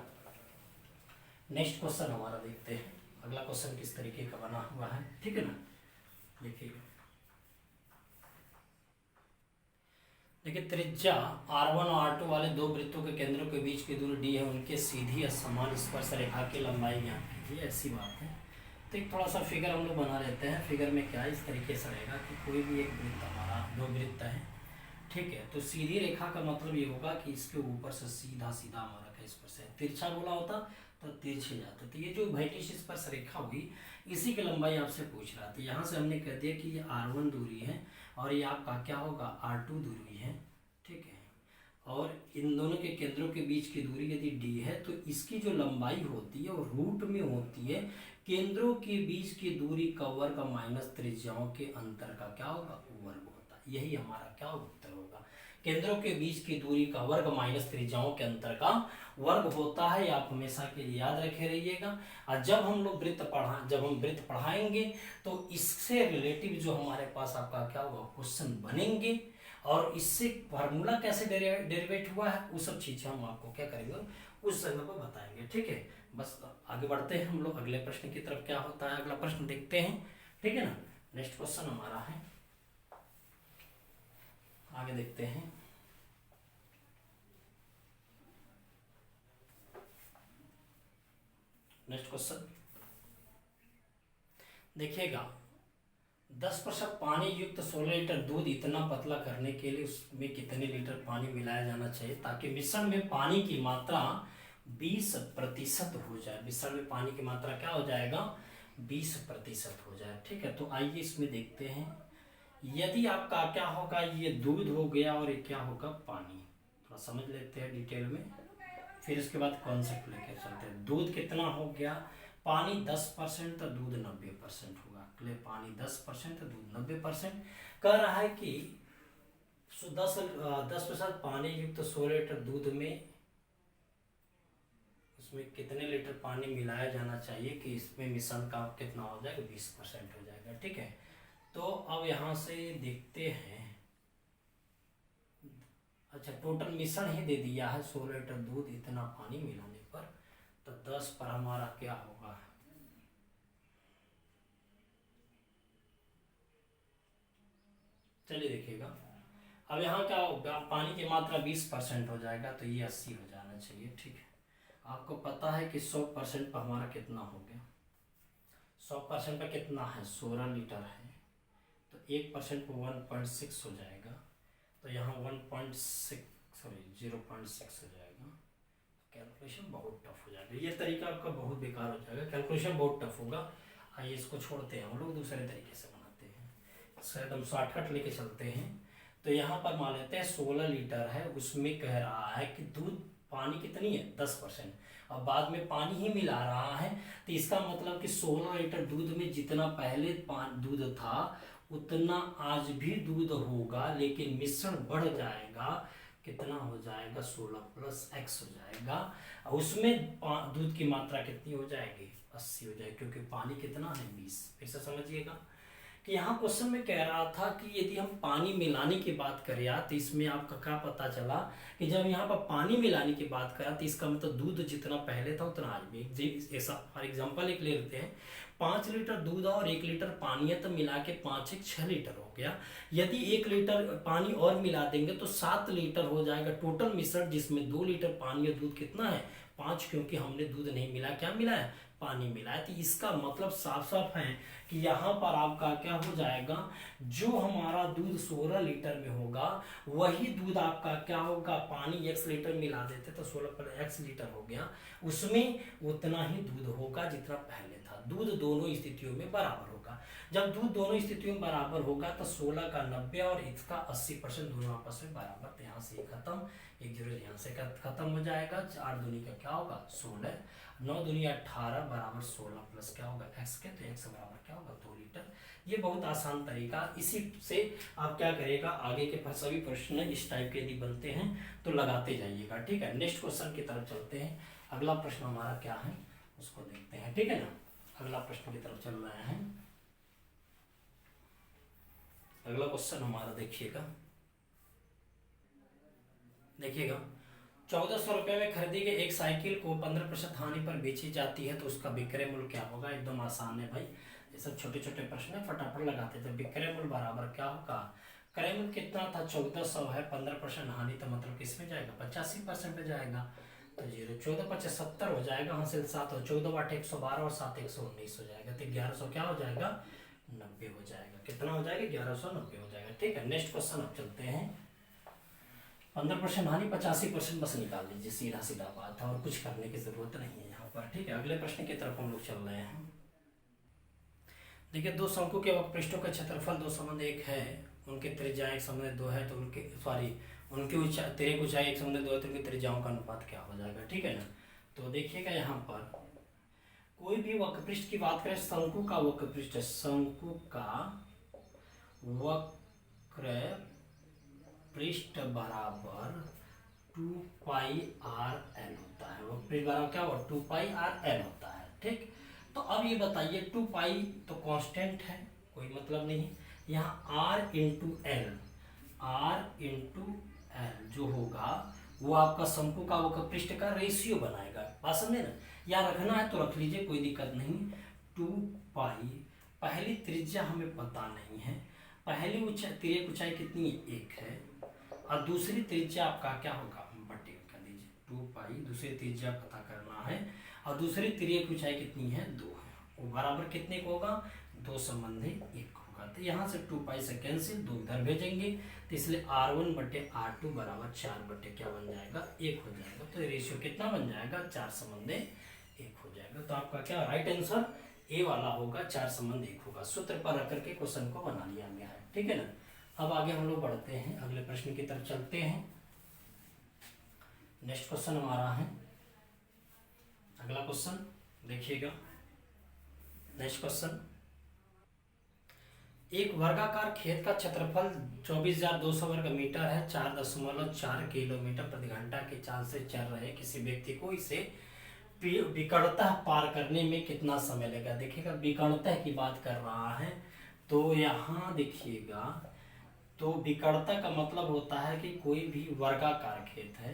नेक्स्ट क्वेश्चन हमारा देखते हैं। अगला क्वेश्चन किस तरीके का बना हुआ है, ठीक है ना। देखिएगा, देखिए त्रिज्या R1 और R2 वाले दो वृत्तों के केंद्रों के बीच की दूरी d है, उनके सीधी या समान स्पर्श रेखा की लंबाई ज्ञात कीजिए। ऐसी बात है। तो एक थोड़ा सा फिगर हम लोग बना लेते हैं। फिगर में क्या इस तरीके से रहेगा कि कोई भी एक वृत्त हमारा, दो वृत्त है, ठीक है। तो सीधी रेखा का मतलब ये होगा कि इसके ऊपर से सीधा सीधा हमारा क्या स्पर्श है। तिरछा बोला होता तो तिरछे जाता। तो ये जो भेटिश स्पर्श रेखा हुई, इसी की लंबाई आपसे पूछ रहा था। यहाँ से हमने कह दिया कि ये R1 दूरी है और ये आपका क्या होगा, R2 दूरी है, ठीक है। और इन दोनों के केंद्रों के बीच की दूरी यदि d है तो इसकी जो लंबाई होती है वो रूट में होती है केंद्रों के बीच की दूरी का वर्ग माइनस त्रिज्याओं के अंतर का क्या होगा, वर्ग होता है। यही हमारा क्या उत्तर होगा। केंद्रों के बीच की दूरी का वर्ग माइनस त्रिज्याओं के अंतर का वर्ग होता है। आप हमेशा के लिए याद रखे रहिएगा। और जब हम वृत्त पढ़ाएंगे तो इससे रिलेटिव जो हमारे पास आपका क्या होगा, क्वेश्चन बनेंगे। और इससे फार्मूला कैसे डेरिवेट हुआ है, वो सब चीजें हम आपको क्या करेंगे, उस समय पर बताएंगे। ठीक है। बस आगे बढ़ते हैं हम लोग अगले प्रश्न की तरफ। क्या होता है, अगला प्रश्न देखते हैं, ठीक है ना। नेक्स्ट क्वेश्चन हमारा है, आगे देखते हैं। नेक्स्ट क्वेश्चन देखिएगा, 10% पानी युक्त 16 लीटर दूध इतना पतला करने के लिए उसमें कितने लीटर पानी मिलाया जाना चाहिए ताकि मिश्रण में पानी की मात्रा 20% हो जाए। मिश्रण में पानी की मात्रा क्या हो जाएगा, 20% हो जाए। ठीक है। तो आइए इसमें देखते हैं। यदि आपका क्या होगा, ये दूध हो गया और ये क्या होगा, पानी। थोड़ा समझ लेते हैं डिटेल में, फिर इसके बाद कॉन्सेप्ट लेकर चलते हैं। दूध कितना हो गया, पानी 10% तो दूध 90% होगा। क्लियर। पानी 10% तो दूध 90%। कह रहा है कि 10% पानी युक्त 16 लीटर दूध में उसमें कितने लीटर पानी मिलाया जाना चाहिए कि इसमें मिश्रण का कितना हो जाएगा, 20% हो जाएगा। ठीक है। तो अब यहाँ से देखते हैं। अच्छा, टोटल मिश्रण ही दे दिया है 16 लीटर दूध इतना पानी मिलाने पर। तो 10 पर हमारा क्या होगा, चलिए देखिएगा। अब यहाँ क्या होगा, पानी की मात्रा 20% हो जाएगा तो ये 80 हो जाना चाहिए। ठीक है। आपको पता है कि 100% पर हमारा कितना हो गया, 100% पर कितना है, 16 लीटर है। तो 1% पर 1.6 हो जाएगा। तो यहाँ 0.6 हो जाएगा। कैलकुलेशन बहुत टफ हो जाएगा। ये तरीका आपका बहुत बेकार हो जाएगा, कैलकुलेशन बहुत टफ होगा। आइए इसको छोड़ते हैं, हम लोग दूसरे तरीके से बनाते हैं। इसका एकदम शॉर्टकट लेके चलते हैं। तो यहाँ पर मान लेते हैं 16 लीटर है, उसमें कह रहा है कि दूध, पानी कितनी है, 10%। अब बाद में पानी ही मिला रहा है तो इसका मतलब कि 16 लीटर दूध में जितना पहले दूध था उतना आज भी दूध होगा, लेकिन मिश्रण बढ़ जाएगा। कितना हो जाएगा, 16 + x हो जाएगा। उसमें दूध की मात्रा कितनी हो जाएगी, 80 हो जाएगी, क्योंकि पानी कितना है, 20। फिर से समझिएगा कि यहाँ क्वेश्चन में कह रहा था कि यदि हम पानी मिलाने की बात करें यार, तो इसमें आपका क्या पता चला कि जब यहाँ पर पानी मिलाने की बात करा तो इसका मतलब दूध जितना पहले था उतना आज भी ऐसा। फॉर एग्जाम्पल एक ले लेते हैं, 5 लीटर दूध और 1 लीटर पानी है, तो मिला के 5 एक 6 लीटर हो गया। यदि 1 लीटर पानी और मिला देंगे तो 7 लीटर हो जाएगा टोटल मिश्रण, जिसमें 2 लीटर पानी और दूध कितना है 5, क्योंकि हमने दूध नहीं मिला, क्या मिला है पानी मिला है। तो इसका मतलब साफ साफ है कि यहाँ पर आपका क्या हो जाएगा, जो हमारा दूध 16 लीटर में होगा वही दूध आपका क्या होगा, पानी x लीटर मिला देते तो 16 पर x लीटर हो गया, उसमें उतना ही दूध होगा जितना पहले था। दूध दोनों स्थितियों में बराबर होगा। जब दूध दोनों स्थितियों में बराबर होगा तो 16 का 90 और इसका 80% दोनों आपस में बराबर। तो यहाँ से खत्म, 1 0 यहाँ से खत्म हो जाएगा। 4 दूनी का क्या होगा 16, 9 दूनी 18 बराबर 16 प्लस क्या होगा x के, तो x बराबर क्या होगा 2 लीटर। ये बहुत आसान तरीका, इसी से आप क्या करेगा, आगे के सभी प्रश्न इस टाइप के यदि बनते हैं तो लगाते जाइएगा, ठीक है। नेक्स्ट क्वेश्चन की तरफ चलते हैं। अगला प्रश्न हमारा क्या है उसको देखते हैं, ठीक है ना। अगला प्रश्न की तरफ चल रहे हैं। अगला क्वेश्चन हमारा देखिएगा 1400 रुपये में खरीदी गई एक साइकिल को 15% हानि पर बेची जाती है तो उसका विक्रय मूल्य क्या होगा। एकदम आसान है भाई, ये सब छोटे छोटे प्रश्न है, फटाफट लगाते थे। विक्रय मूल्य बराबर क्या होगा, क्रय मूल्य कितना था 1400 है, 15% हानि तो मतलब किस में जाएगा 85% पे जाएगा, तो 0 14 25 70 हो जाएगा, हासिल 7 और 14 बाटे 112 और 7 119 हो जाएगा, तो 1100 क्या हो जाएगा 90 हो जाएगा। कितना हो जाएगा 1190 हो जाएगा, ठीक है। नेक्स्ट क्वेश्चन अब चलते हैं। 15% हानि 85% बस निकाल लीजिए, सीधा सीधा बात है और कुछ करने की जरूरत नहीं है यहाँ पर, ठीक है। अगले प्रश्न की तरफ हम लोग चल रहे हैं। देखिए, दो शंकु के वक्रपृष्ठों का क्षेत्रफल 2 संबंध 1 है, उनके त्रिज्या 1 संबंध 2 है, तो उनकी ऊंचाई ऊंचाई 1 संबंध 2 है, तो उनकी त्रिज्याओं का अनुपात क्या हो जाएगा, ठीक है ना। तो देखिएगा यहाँ पर कोई भी वक्रपृष्ठ की बात करें, शंकु का वक्रपृष्ठ, शंकु का वक्र पृष्ठ बराबर 2 पाई आर एल होता है। वो पृष्ठ बराबर क्या होगा 2 पाई आर एल होता है, ठीक। तो अब ये बताइए 2 पाई तो कांस्टेंट है, कोई मतलब नहीं। यहाँ आर इंटू एल जो होगा वो आपका शंकु का वक्र पृष्ठ का रेशियो बनाएगा। बात समझे ना, या रखना है तो रख लीजिए, कोई दिक्कत नहीं। 2 पाई, पहली त्रिज्या हमें पता नहीं है, पहली ऊंचाई ऊंचाई कितनी 1 है, और दूसरी त्रिज्या आपका क्या होगा बटे कर लीजिए 2 पाई, दूसरी त्रिज्या पता करना है, और दूसरी त्रिज्या की ऊंचाई कितनी है 2 है, वो बराबर कितने को होगा 2 संबंधी 1 होगा। तो यहाँ से 2 पाई से कैंसिल, 2 इधर भेजेंगे, तो इसलिए R1 बटे R2 बराबर 4 बटे क्या बन जाएगा 1 हो जाएगा। तो रेशियो कितना बन जाएगा 4 संबंधी 1 हो जाएगा। तो आपका क्या राइट आंसर ए वाला होगा, 4 संबंध 1 होगा। सूत्र पर रख करके क्वेश्चन को बना लिया गया है, ठीक है ना। अब आगे हम लोग बढ़ते हैं, अगले प्रश्न की तरफ चलते हैं। नेक्स्ट क्वेश्चन हमारा है, अगला क्वेश्चन देखिएगा। नेक्स्ट क्वेश्चन, एक वर्गाकार खेत का क्षेत्रफल 24,200 वर्ग मीटर है, 4.4 किलोमीटर प्रति घंटा की चाल से चल रहे किसी व्यक्ति को इसे विकर्णतः पार करने में कितना समय लगेगा। देखिएगा विकर्णतः की बात कर रहा है, तो यहाँ देखिएगा, तो विकर्णता का मतलब होता है कि कोई भी वर्गाकार खेत है,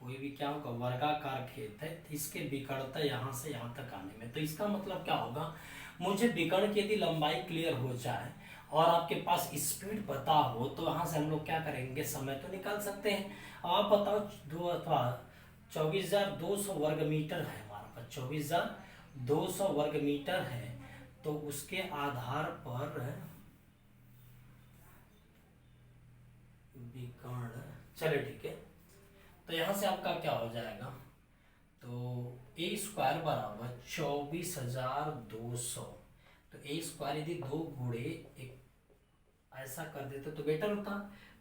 कोई भी क्या होगा वर्गाकार खेत है, इसके विकर्णता यहाँ से यहाँ तक आने में, तो इसका मतलब क्या होगा, मुझे विकर्ण की यदि लंबाई क्लियर हो जाए और आपके पास स्पीड पता हो तो वहां से हम लोग क्या करेंगे समय तो निकाल सकते हैं। आप बताओ 24,200 वर्ग मीटर है हमारे पास, 24,200 वर्ग मीटर है, तो उसके आधार पर विकर्ण, चलिए ठीक है, तो यहां से आपका क्या हो जाएगा, तो ए स्क्वायर बराबर 24,200, तो ए स्क्वायर यदि 2 गुणे एक ऐसा कर देते तो बेटर होता।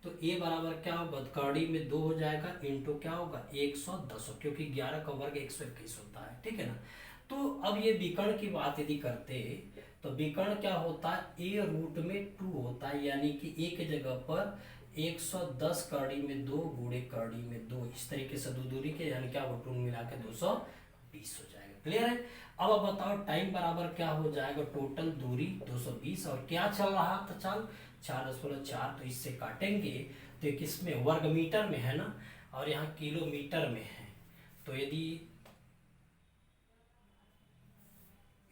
तो ए बराबर क्या होगा, कड़ी में 2 हो जाएगा, इंटू क्या होगा 110, क्योंकि 11 का वर्ग 121 होता है, ठीक है ना। तो अब ये विकर्ण की बात यदि करते तो विकर्ण क्या होता है, ए रूट में 2 होता है, यानी कि एक जगह पर 110 कड़ी में 2 गुणे कड़ी में 2, इस तरीके से 2 दूरी के यानी क्या वो 2 मिला के 220 220 हो जाएगा। क्लियर है? अब बताओ टाइम बराबर क्या हो जाएगा, टोटल दूरी 220 और क्या चल रहा था चाल 4.4, तो इससे काटेंगे तो किस में, वर्ग मीटर में है ना, और यहाँ किलोमीटर में है। तो यदि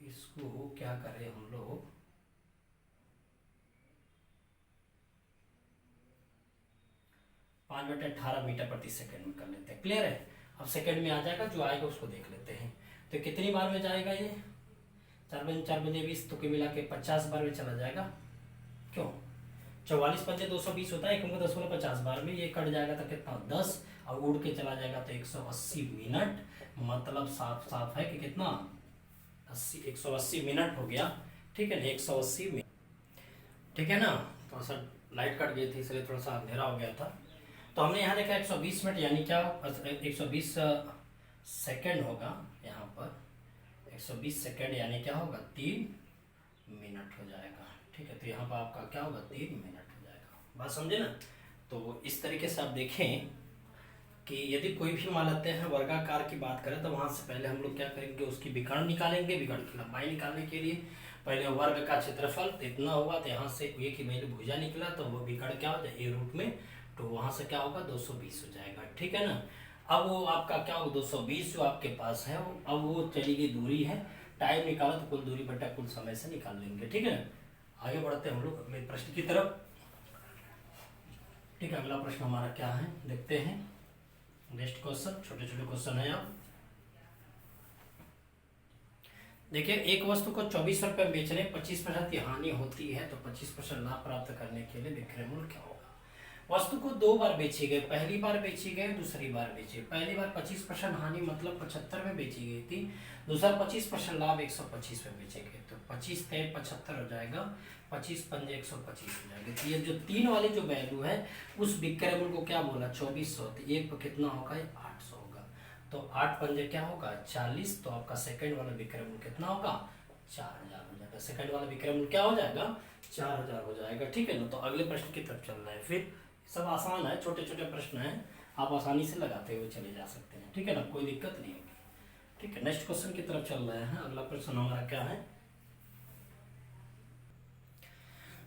इसको क्या करें हम लोग, 5/18 मीटर प्रति सेकंड में कर लेते हैं। क्लियर है? अब सेकंड में आ जाएगा, जो आएगा उसको देख लेते हैं। तो कितनी बार में जाएगा ये, 4×4=20, तो मिला के 50 बार में चला जाएगा। क्यों, 44×5=220 होता है, 1/10 50 बार में ये कट जाएगा तो कितना 10, और उड़ के चला जाएगा तो 180 मिनट। मतलब साफ साफ है कि कितना 180 मिनट हो गया। ठीक है ना, 180 मिनट। ठीक है ना, थोड़ा सा लाइट कट गई थी इसलिए थोड़ा सा अंधेरा हो गया था। तो हमने यहाँ देखा 120 मिनट यानी क्या, 120 सेकंड होगा यहाँ पर, 120 सेकंड यानी क्या होगा 3 मिनट हो जाएगा। ठीक है, तो यहाँ पर आपका क्या होगा 3 मिनट हो जाएगा। बात समझे ना? तो इस तरीके से आप देखें कि यदि कोई भी मान लेते हैं वर्गाकार की बात करें तो वहाँ से पहले हम लोग क्या करेंगे, उसकी विकर्ण निकालेंगे। विकर्ण की लंबाई निकालने के लिए पहले वर्ग का क्षेत्रफल इतना होगा, तो यहाँ से एक ही मैंने भुजा निकला तो वो विकर्ण क्या हो जाए ए रूट में, तो वहाँ से क्या होगा 220 हो जाएगा। ठीक है ना, अब वो आपका क्या होगा 220 जो आपके पास है, अब वो चली गई दूरी है, टाइम निकालो तो कुल दूरी बटा कुल समय से निकाल लेंगे। ठीक है, आगे बढ़ते हैं हम लोग अगले प्रश्न की तरफ। ठीक है, अगला प्रश्न हमारा क्या है देखते हैं। नेक्स्ट क्वेश्चन, छोटे छोटे क्वेश्चन है। आप देखिए, एक वस्तु को 24 रुपये बेचने 25% की हानि होती है, तो 25% लाभ प्राप्त करने के लिए विक्रय मूल्य क्या होगा। वस्तु को 2 बार बेची गई, पहली बार बेची गई, दूसरी बार बेची। पहली बार 25% हानि मतलब 75 में बेची गई थी, दूसरा 25% लाभ 125 में बेचे गए, तो 25 × 75 हो जाएगा, 25×5 125 हो जाएगा। तो ये जो 3 वाली जो वैल्यू है उस विक्रय मूल्य को क्या बोला 2400, तो एक पर कितना होगा 800 होगा, तो 8×5 क्या होगा 40, तो आपका सेकंड वाला विक्रय मूल्य कितना होगा 4000 हो जाएगा। सेकंड वाला विक्रय मूल्य क्या हो जाएगा 4000 हो जाएगा। ठीक है ना, तो अगले प्रश्न की तरफ चल रहा है। फिर सब आसान है, छोटे छोटे प्रश्न हैं, आप आसानी से लगाते हुए चले जा सकते हैं। ठीक है ना, कोई दिक्कत नहीं होगी। ठीक है, नेक्स्ट क्वेश्चन की तरफ चल रहे हैं। अगला प्रश्न हमारा क्या है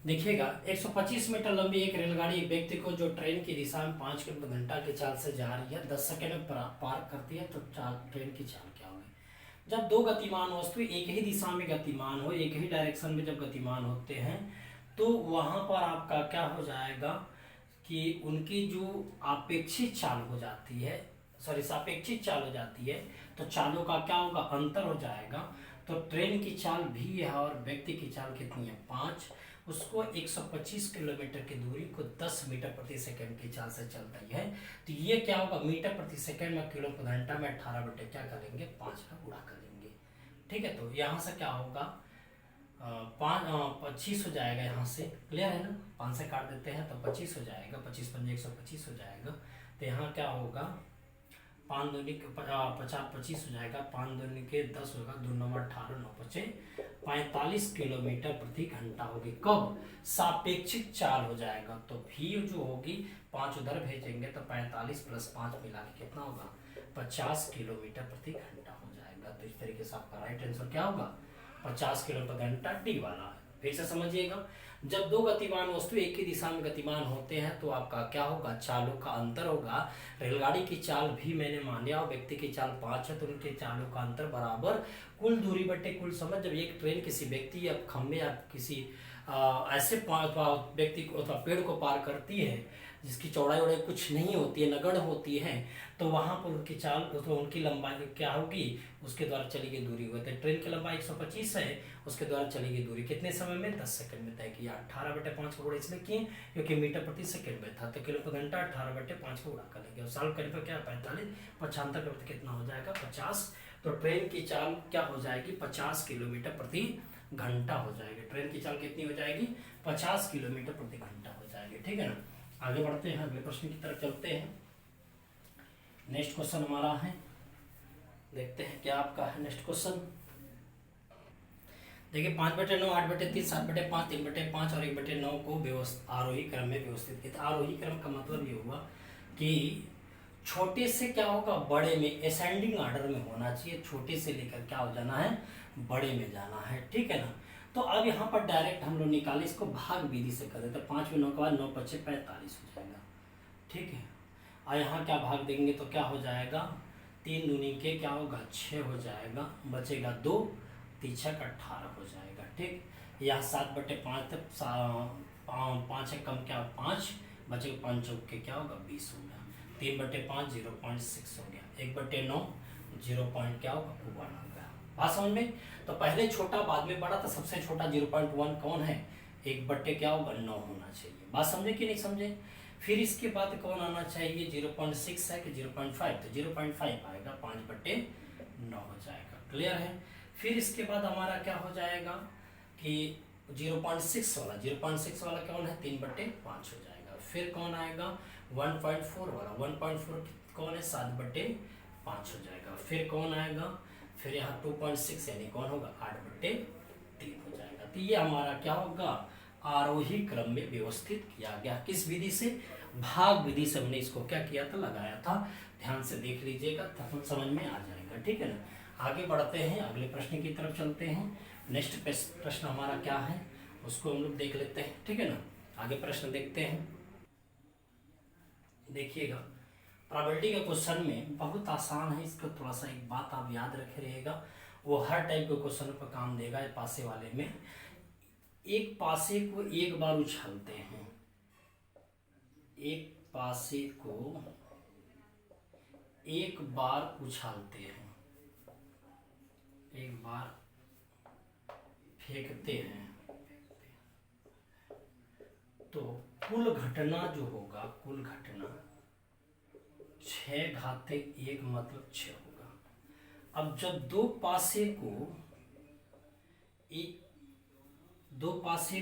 देखिएगा, 125 मीटर लंबी एक रेलगाड़ी एक व्यक्ति को जो ट्रेन की दिशा में 5 किलोमीटर घंटा की चाल से जा रही है 10 सेकंड में पार करती है, तो ट्रेन की चाल क्या होगी। जब दो गतिमान वस्तु एक ही दिशा में गतिमान हो, एक ही डायरेक्शन में जब गतिमान होते हैं, तो वहां पर आपका क्या हो जाएगा कि उनकी जो अपेक्षित चाल हो जाती है, सापेक्षित चाल हो जाती है, तो चालों का क्या होगा अंतर हो जाएगा। तो ट्रेन की चाल भी है और व्यक्ति की चाल कितनी है 5, उसको 125 किलोमीटर की दूरी को 10 मीटर प्रति सेकंड की चाल से चल रही है, तो ये क्या होगा मीटर प्रति सेकंड में किलो प्रति घंटा में 18 बटे क्या करेंगे 5 का गुणा करेंगे। ठीक है, तो यहाँ से क्या होगा 25 हो जाएगा, यहाँ से क्लियर है ना, 5 से काट देते हैं तो 25 हो जाएगा, 25×5 125 हो जाएगा। तो यहाँ क्या होगा 5 दूनी 50 25 हो जाएगा, 5 दूनी के 10 होगा, 2 9 18 9 5 45 किलोमीटर प्रति घंटा होगी। कब सापेक्षिक चाल हो जाएगा, तो भी जो होगी 5 उधर भेजेंगे तो 45 + 5 मिला के कितना होगा 50 किलोमीटर प्रति घंटा हो जाएगा। तो इस तरीके से आपका राइट आंसर क्या होगा 50 किलोमीटर घंटा, डी वाला। फिर से समझिएगा, जब दो गतिमान वस्तु एक ही दिशा में गतिमान होते हैं तो आपका क्या होगा चालों का अंतर होगा। रेलगाड़ी की चाल भी मैंने मान लिया और व्यक्ति की चाल 5 है, तो उनके चालों का अंतर बराबर कुल दूरी बटे कुल समय। जब एक ट्रेन किसी व्यक्ति या खंभे या किसी ऐसे व्यक्ति को अथवा पेड़ को पार करती है जिसकी चौड़ाई वौड़ाई कुछ नहीं होती है, नगण्य होती है, तो वहां पर उनकी चाल तो उनकी लंबाई क्या होगी उसके द्वारा चली गई दूरी होती है। ट्रेन की लंबाई 125 है, उसके द्वारा चली गई दूरी कितने समय में 10 सेकंड में तय किया। 18/5 का गुणा इसलिए किए क्योंकि मीटर प्रति सेकंड में था, तो किलो प्रति घंटा 18/5 को गुणा करेंगे और साल करने पर क्या 45 75 कितना हो जाएगा 50। तो ट्रेन की चाल क्या हो जाएगी 50 किलोमीटर प्रति घंटा हो जाएगी। ट्रेन की चाल कितनी हो जाएगी 50 किलोमीटर प्रति घंटा हो जाएगी। ठीक है ना, आगे बढ़ते हैं, अगले प्रश्न की तरफ चलते हैं। नेक्स्ट क्वेश्चन हमारा है, देखते हैं क्या आपका है नेक्स्ट क्वेश्चन। देखिए 5/9 8/3 7/5 3/5 और 1/9 को आरोही क्रम में व्यवस्थित किया। आरोही क्रम का मतलब ये हुआ कि छोटे से क्या होगा, बड़े में असेंडिंग ऑर्डर में होना चाहिए, छोटे से लेकर क्या हो जाना है, बड़े में जाना है, ठीक है ना। तो अब यहाँ पर डायरेक्ट हम लोग निकाले, इसको भाग विधि से कर देते हैं। 5 में 9 के बाद 9 पच्चे 45 हो जाएगा, ठीक है। और यहाँ क्या भाग देंगे तो क्या हो जाएगा, 3 दूनी के क्या होगा 6 हो जाएगा, बचेगा 2, 3 छक 18 हो जाएगा, ठीक। यहाँ 7/5 तक 5 है कम क्या 5 बचेगा, 5 चौक के क्या होगा 20 हो गया, 3/5 0.6 हो गया, 1/9 0. क्या होगा 1 हो गया। बात समझ में। तो पहले छोटा बाद में बड़ा, तो सबसे छोटा 0.1 कौन है, 1/9 क्या होगा 9 होना चाहिए। बात समझे कि नहीं समझे। फिर इसके बाद कौन आना चाहिए, 0.6 है कि 0.5, तो 0.5 आएगा, 5/9 हो जाएगा, क्लियर है। फिर इसके बाद हमारा क्या हो जाएगा कि 0.6 वाला, 0.6 वाला कौन है 3/5 हो जाएगा। फिर कौन आएगा 1.4 वाला, 1.4 कौन है 7/5 हो जाएगा। फिर कौन आएगा, फिर यहाँ 2.6 यानी कौन होगा 8/3 हो जाएगा। तो ये हमारा क्या होगा, आरोही क्रम में व्यवस्थित किया गया, किस विधि से, भाग विधि से हमने इसको क्या किया था, लगाया था। ध्यान से देख लीजिएगा तब समझ में आ जाएगा, ठीक है ना। आगे बढ़ते हैं, अगले प्रश्न की तरफ चलते हैं। नेक्स्ट प्रश्न हमारा क्या है उसको हम लोग देख लेते हैं, ठीक है ना। आगे प्रश्न देखते हैं, देखिएगा। प्रोबेबिलिटी के क्वेश्चन में बहुत आसान है, इसका थोड़ा सा एक बात आप याद रखे रहिएगा, वो हर टाइप के क्वेश्चन पर काम देगा। पासे वाले में एक पासे को एक बार उछालते हैं, एक पासे को एक बार उछालते हैं, एक बार फेंकते हैं, तो कुल घटना जो होगा, कुल घटना 6 घाते 1 मतलब 6 होगा। अब जब दो पासे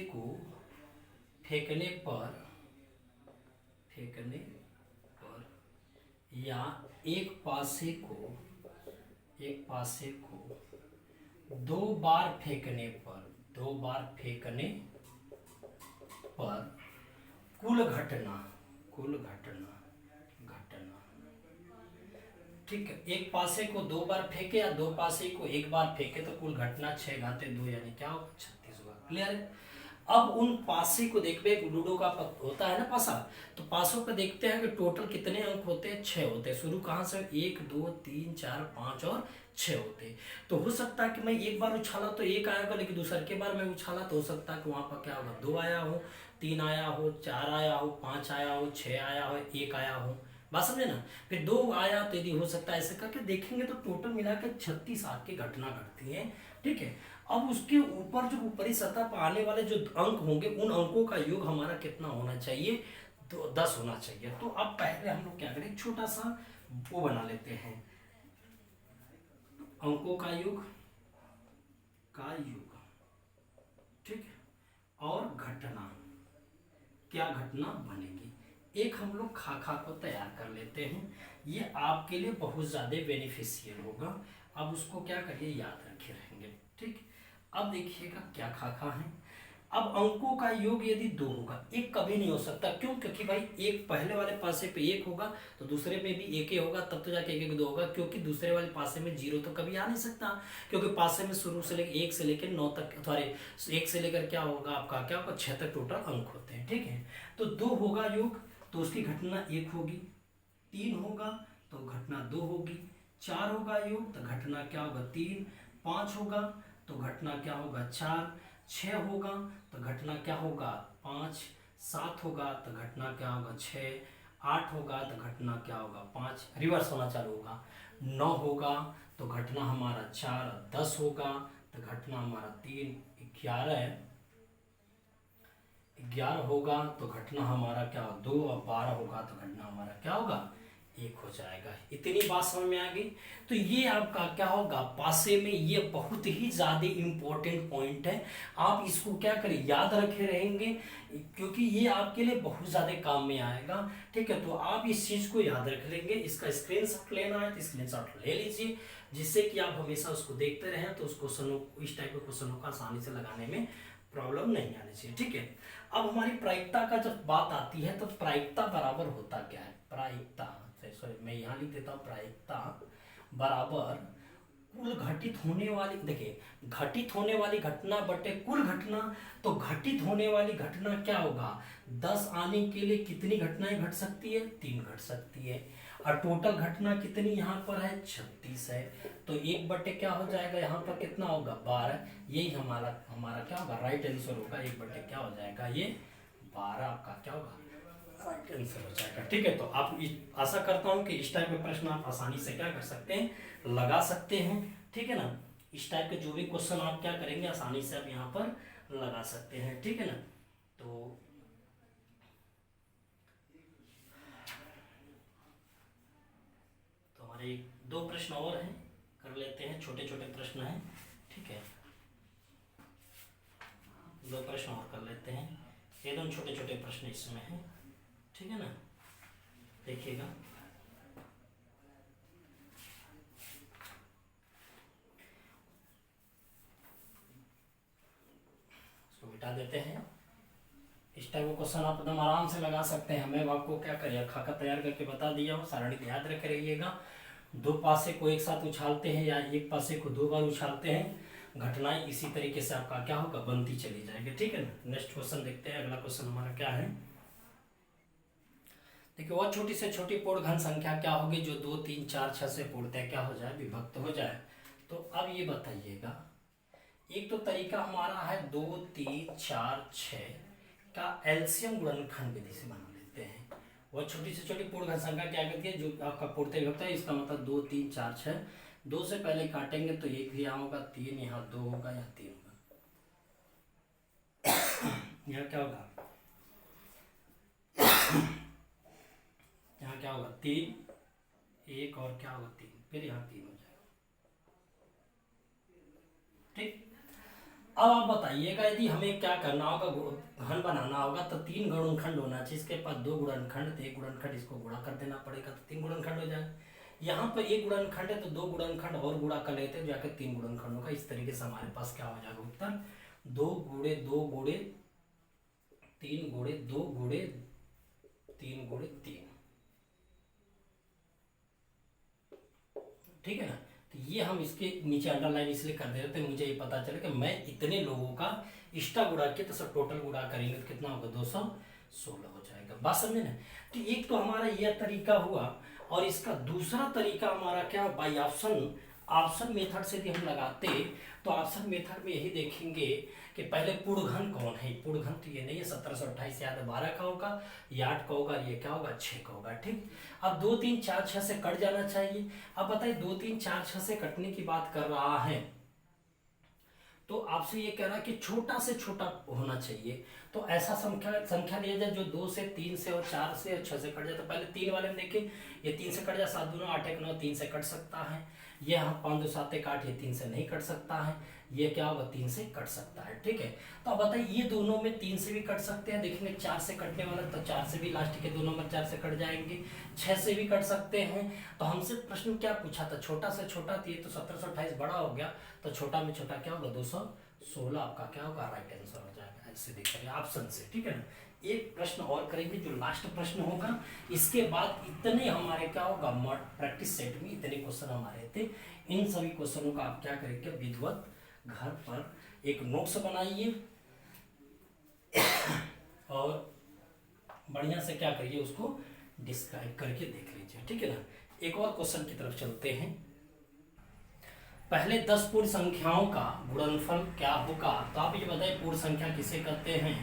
को फेंकने पर या एक पासे को 2 बार फेंकने पर कुल घटना ठीक है। एक पासे को 2 बार फेंके या 2 पासे को 1 बार फेंके तो कुल घटना 6 घाते 2 यानी क्या होगा 36 होगा, क्लियर है। अब उन पासे को देखते हैं, लूडो का होता है ना पासा, तो पासों पे देखते हैं कि टोटल कितने अंक होते हैं, 6 होते हैं। शुरू कहाँ से, 1 2 3 4 5 और 6 होते हैं। तो हो सकता है कि मैं एक बार उछाला तो 1 आएगा, लेकिन दूसरे के बार मैं उछाला तो हो सकता है कि वहां पर क्या होगा 2 आया हो, 3 आया हो, 4 आया हो, 5 आया हो, 6 आया हो, 1 आया हो। बात समझे ना। फिर 2 आया तो यदि हो सकता है, ऐसे करके देखेंगे तो टोटल मिलाकर 36 आंक की घटना घटती है, ठीक है। अब उसके ऊपर जो ऊपरी सतह पर आने वाले जो अंक होंगे, उन अंकों का योग हमारा कितना होना चाहिए, तो 10 होना चाहिए। तो अब पहले हम लोग क्या करें, छोटा सा वो बना लेते हैं, अंकों का योग ठीक है। और घटना, क्या घटना बनेगी, एक हम लोग खाका को तैयार कर लेते हैं। ये आपके लिए बहुत ज़्यादा बेनिफिशियल होगा। अब उसको क्या करिए, याद रखे रहेंगे, ठीक। अब देखिएगा क्या खाका है। अब अंकों का योग यदि 2 होगा, 1 कभी नहीं हो सकता, क्यों, क्योंकि भाई एक पहले वाले पासे पे 1 होगा तो दूसरे में भी 1 ही होगा, तब तो जाके 1 1 2 होगा, क्योंकि दूसरे वाले पासे में 0 तो कभी आ नहीं सकता, क्योंकि पासे में शुरू से लेकर 1 से लेकर 9 तक, सॉरी 1 से लेकर क्या होगा आपका, क्या होगा 6 तक टोटल अंक होते हैं, ठीक है। तो 2 होगा योग तो उसकी घटना 1 होगी, 3 होगा तो घटना 2 होगी, 4 होगा योग तो घटना क्या होगा 3, 5 होगा तो घटना क्या होगा 4, 6 होगा तो घटना क्या होगा 5, 7 होगा तो घटना क्या होगा 6, 8 होगा तो घटना क्या होगा 5, रिवर्स होना चालू होगा, 9 होगा तो घटना हमारा 4, 10 होगा तो घटना हमारा 3, 11 होगा तो घटना हमारा क्या होगा 2, और 12 होगा तो घटना हमारा क्या होगा 1 हो जाएगा। इतनी बात समझ में आ गई। तो ये आपका क्या होगा, पासे में ये बहुत ही ज्यादा इंपॉर्टेंट पॉइंट है। आप इसको क्या करें, याद रखे रहेंगे, क्योंकि ये आपके लिए बहुत ज्यादा काम में आएगा, ठीक है। तो आप इस चीज को याद रख लेंगे। इसका स्क्रीनशॉट लेना है तो स्क्रीनशॉट ले लीजिए, जिससे कि आप हमेशा उसको देखते रहें, तो उस क्वेश्चनों, इस टाइप के क्वेश्चनों का आसानी से लगाने में प्रॉब्लम नहीं आनी चाहिए, ठीक है। अब हमारी प्रायिकता का जब बात आती है तो प्रायिकता बराबर होता क्या है, प्रायिकता, सॉरी मैं यहाँ लिख देता हूँ प्रायिकता बराबर कुल घटित होने वाली, देखिए घटित होने वाली घटना बटे कुल घटना। तो घटित होने वाली घटना क्या होगा, 10 आने के लिए कितनी घटनाएं घट सकती है, 3 घट सकती है। और टोटल घटना कितनी यहाँ पर है, 36 है। तो 1 बटे क्या हो जाएगा, यहाँ पर कितना होगा, 12। यही हमारा हमारा क्या होगा, राइट आंसर होगा। 1 बटे क्या हो जाएगा, ये 12 आपका क्या होगा, राइट आंसर हो जाएगा। ठीक है, तो आप आशा करता हूँ कि इस टाइप के प्रश्न आप आसानी से क्या कर सकते हैं, लगा सकते हैं। ठीक है ना, इस टाइप के जो भी क्वेश्चन आप क्या करेंगे, आसानी से आप यहाँ पर लगा सकते हैं। ठीक है ना, तो हमारे 2 प्रश्न और हैं, कर लेते हैं, छोटे छोटे प्रश्न हैं। ठीक है, 2 प्रश्न और कर लेते हैं, एकदम छोटे छोटे प्रश्न इसमें हैं। ठीक है ना, देखिएगा, इसको मिटा देते हैं। इस टाइप का क्वेश्चन आप एकदम आराम से लगा सकते हैं। मैं आपको क्या करिए खाका तैयार करके बता दिया हूँ, सारणी याद रख रहिएगा। 2 पासे को एक साथ उछालते हैं या एक पासे को 2 बार उछालते हैं, घटनाएं इसी तरीके से आपका क्या होगा, बनती चली जाएगी। ठीक है ना, नेक्स्ट क्वेश्चन देखते हैं। अगला क्वेश्चन हमारा क्या है, देखिए वह छोटी से छोटी पूर्ण घन संख्या क्या होगी जो 2, 3, 4, 6 से पूर्णतः क्या हो जाए, विभक्त हो जाए। तो अब ये बताइएगा, एक तो तरीका हमारा है 2, 3, 4, 6 का एलसीएम गुणनखंड विधि से बना लेते हैं। वह छोटी से छोटी पूर्ण घन संख्या क्या कहती है, जो आपका पूर्णतः विभक्त है। इसका मतलब 2, 3, 4, 6, 2 से पहले काटेंगे तो 1 यहाँ होगा, 3 यहाँ, 2 होगा, यहाँ 3 होगा, यहाँ क्या होगा, यहाँ क्या होगा, 3, 1 और क्या होगा, 3, फिर यहाँ 3 हो जाएगा। ठीक, अब आप बताइएगा, यदि हमें क्या करना होगा, घन बनाना होगा तो 3 गुणनखंड होना चाहिए। इसके पास 2 गुणनखंड, तो 1 गुणनखंड इसको गुणा कर देना पड़ेगा, तो 3 गुणनखंड हो जाए। यहाँ पर 1 गुणनखंड है तो 2 गुणनखंड और गुणा कर लेते हैं, जाकर 3 गुणनखंड होगा। इस तरीके से हमारे पास क्या हो जाएगा उत्तर, 2 गुणे 2 गुणे 3 गुणे 2 गुणे 3 गुणे 3। ठीक है ना, तो ये हम इसके नीचे अंडरलाइन इसलिए कर दे रहे थे, मुझे ये पता चले कि मैं इतने लोगों का इष्टा गुणा किया, तो सब टोटल गुणा करेंगे तो कितना होगा, 216 हो जाएगा। बात समझे ना। तो एक तो हमारा यह तरीका हुआ, और इसका दूसरा तरीका हमारा क्या, बाई ऑप्शन मेथड से भी हम लगाते। तो ऑप्शन मेथड में यही देखेंगे कि पहले पूर्ण घन कौन है। पूर्ण घन तो ये नहीं है, 1728 याद है, 12 का होगा, ये 8 का होगा, ये क्या होगा, 6 का होगा। ठीक, अब 2, 3, 4, 6 से कट जाना चाहिए। अब बताइए 2, 3, 4, 6 से कटने की बात कर रहा है, तो आपसे ये कह रहा है कि छोटा से छोटा होना चाहिए। तो ऐसा संख्या लिया जाए जो 2 से, 3 से और 4 से और 6 से कट जाए। तो पहले 3 वाले में देखिए, ये 3 से कट जाए, 7 दूना 8 1 9, 3 से कट सकता है। ये हम 5 2 7 1 8, ये 3 से नहीं कट सकता है। ये क्या होगा, 3 से कट सकता है। ठीक है, तो अब बताइए ये दोनों में 3 से भी कट सकते हैं। देखेंगे 4 से कटने वाला, तो 4 से भी लास्ट के 2 नंबर 4 से कट जाएंगे। 6 से भी कट सकते हैं। तो हमसे प्रश्न क्या पूछा था, छोटा से छोटा, तो ये तो 1728 बड़ा हो गया, तो छोटा में छोटा क्या होगा, 216 आपका क्या होगा, राइट आंसर हो जाएगा। ऐसे देखिए ऑप्शन से। ठीक है ना, एक प्रश्न और करेंगे जो लास्ट प्रश्न होगा। इसके बाद इतने हमारे क्या होगा, प्रैक्टिस सेट में इतने क्वेश्चन हमारे थे। इन सभी क्वेश्चनों का आप क्या करेंगे, विधिवत घर पर एक नोट्स बनाइए और बढ़िया से क्या करिए, उसको डिस्क्राइब करके देख लीजिए। ठीक है ना, एक और क्वेश्चन की तरफ चलते हैं। पहले 10 पूर्ण संख्याओं का गुणनफल क्या होगा। तो आप ये बताइए पूर्ण संख्या किसे कहते हैं,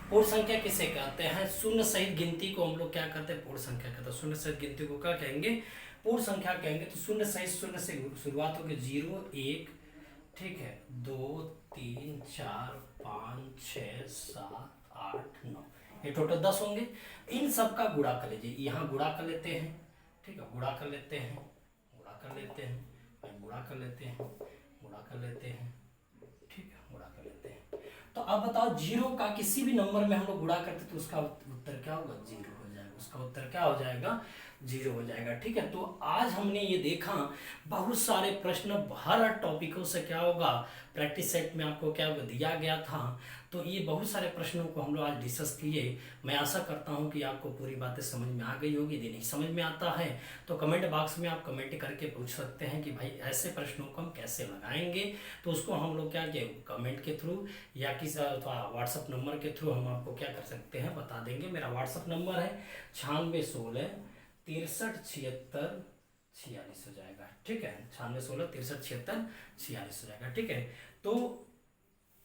पूर्ण संख्या किसे कहते हैं। शून्य सहित गिनती को हम लोग क्या कहते हैं, पूर्ण संख्या कहते हैं। शून्य सहित गिनती को क्या कहेंगे, पूर्ण संख्या कहेंगे। तो शून्य सहित, शून्य से शुरुआत होगी, 0 1, ठीक है, 2 3 4 5 6 7 8 9, ये टोटल 10 होंगे। इन सब का गुणा कर लीजिए, यहाँ गुणा कर लेते हैं। ठीक है, गुणा कर लेते हैं, गुणा कर लेते हैं, गुणा कर लेते हैं, गुणा कर लेते हैं। ठीक है, गुणा कर लेते हैं। तो अब बताओ 0 का किसी भी नंबर में हम लोग गुणा करते तो उसका उत्तर क्या होगा, 0 हो जाएगा। उसका उत्तर क्या हो जाएगा, जीरो हो जाएगा। ठीक है, तो आज हमने ये देखा बहुत सारे प्रश्न हर टॉपिकों से क्या होगा, प्रैक्टिस सेट में आपको क्या दिया गया था, तो ये बहुत सारे प्रश्नों को हम लोग आज डिस्कस किए। मैं आशा करता हूँ कि आपको पूरी बातें समझ में आ गई होगी। यदि नहीं समझ में आता है तो कमेंट बॉक्स में आप कमेंट करके पूछ सकते हैं कि भाई ऐसे प्रश्नों को हम कैसे लगाएंगे। तो उसको हम लोग क्या कमेंट के थ्रू या किसी व्हाट्सअप नंबर के थ्रू हम आपको क्या कर सकते हैं, बता देंगे। मेरा व्हाट्सअप नंबर है 9616 637646 हो जाएगा। ठीक है, 9616 637646 हो जाएगा। ठीक है, तो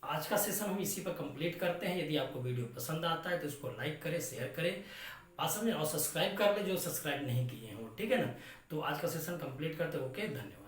आज का सेशन हम इसी पर कंप्लीट करते हैं। यदि आपको वीडियो पसंद आता है तो उसको लाइक करें, शेयर करें, पास में और सब्सक्राइब कर ले जो सब्सक्राइब नहीं किए हैं वो। ठीक है ना, तो आज का सेशन कंप्लीट करते हैं। ओके, धन्यवाद।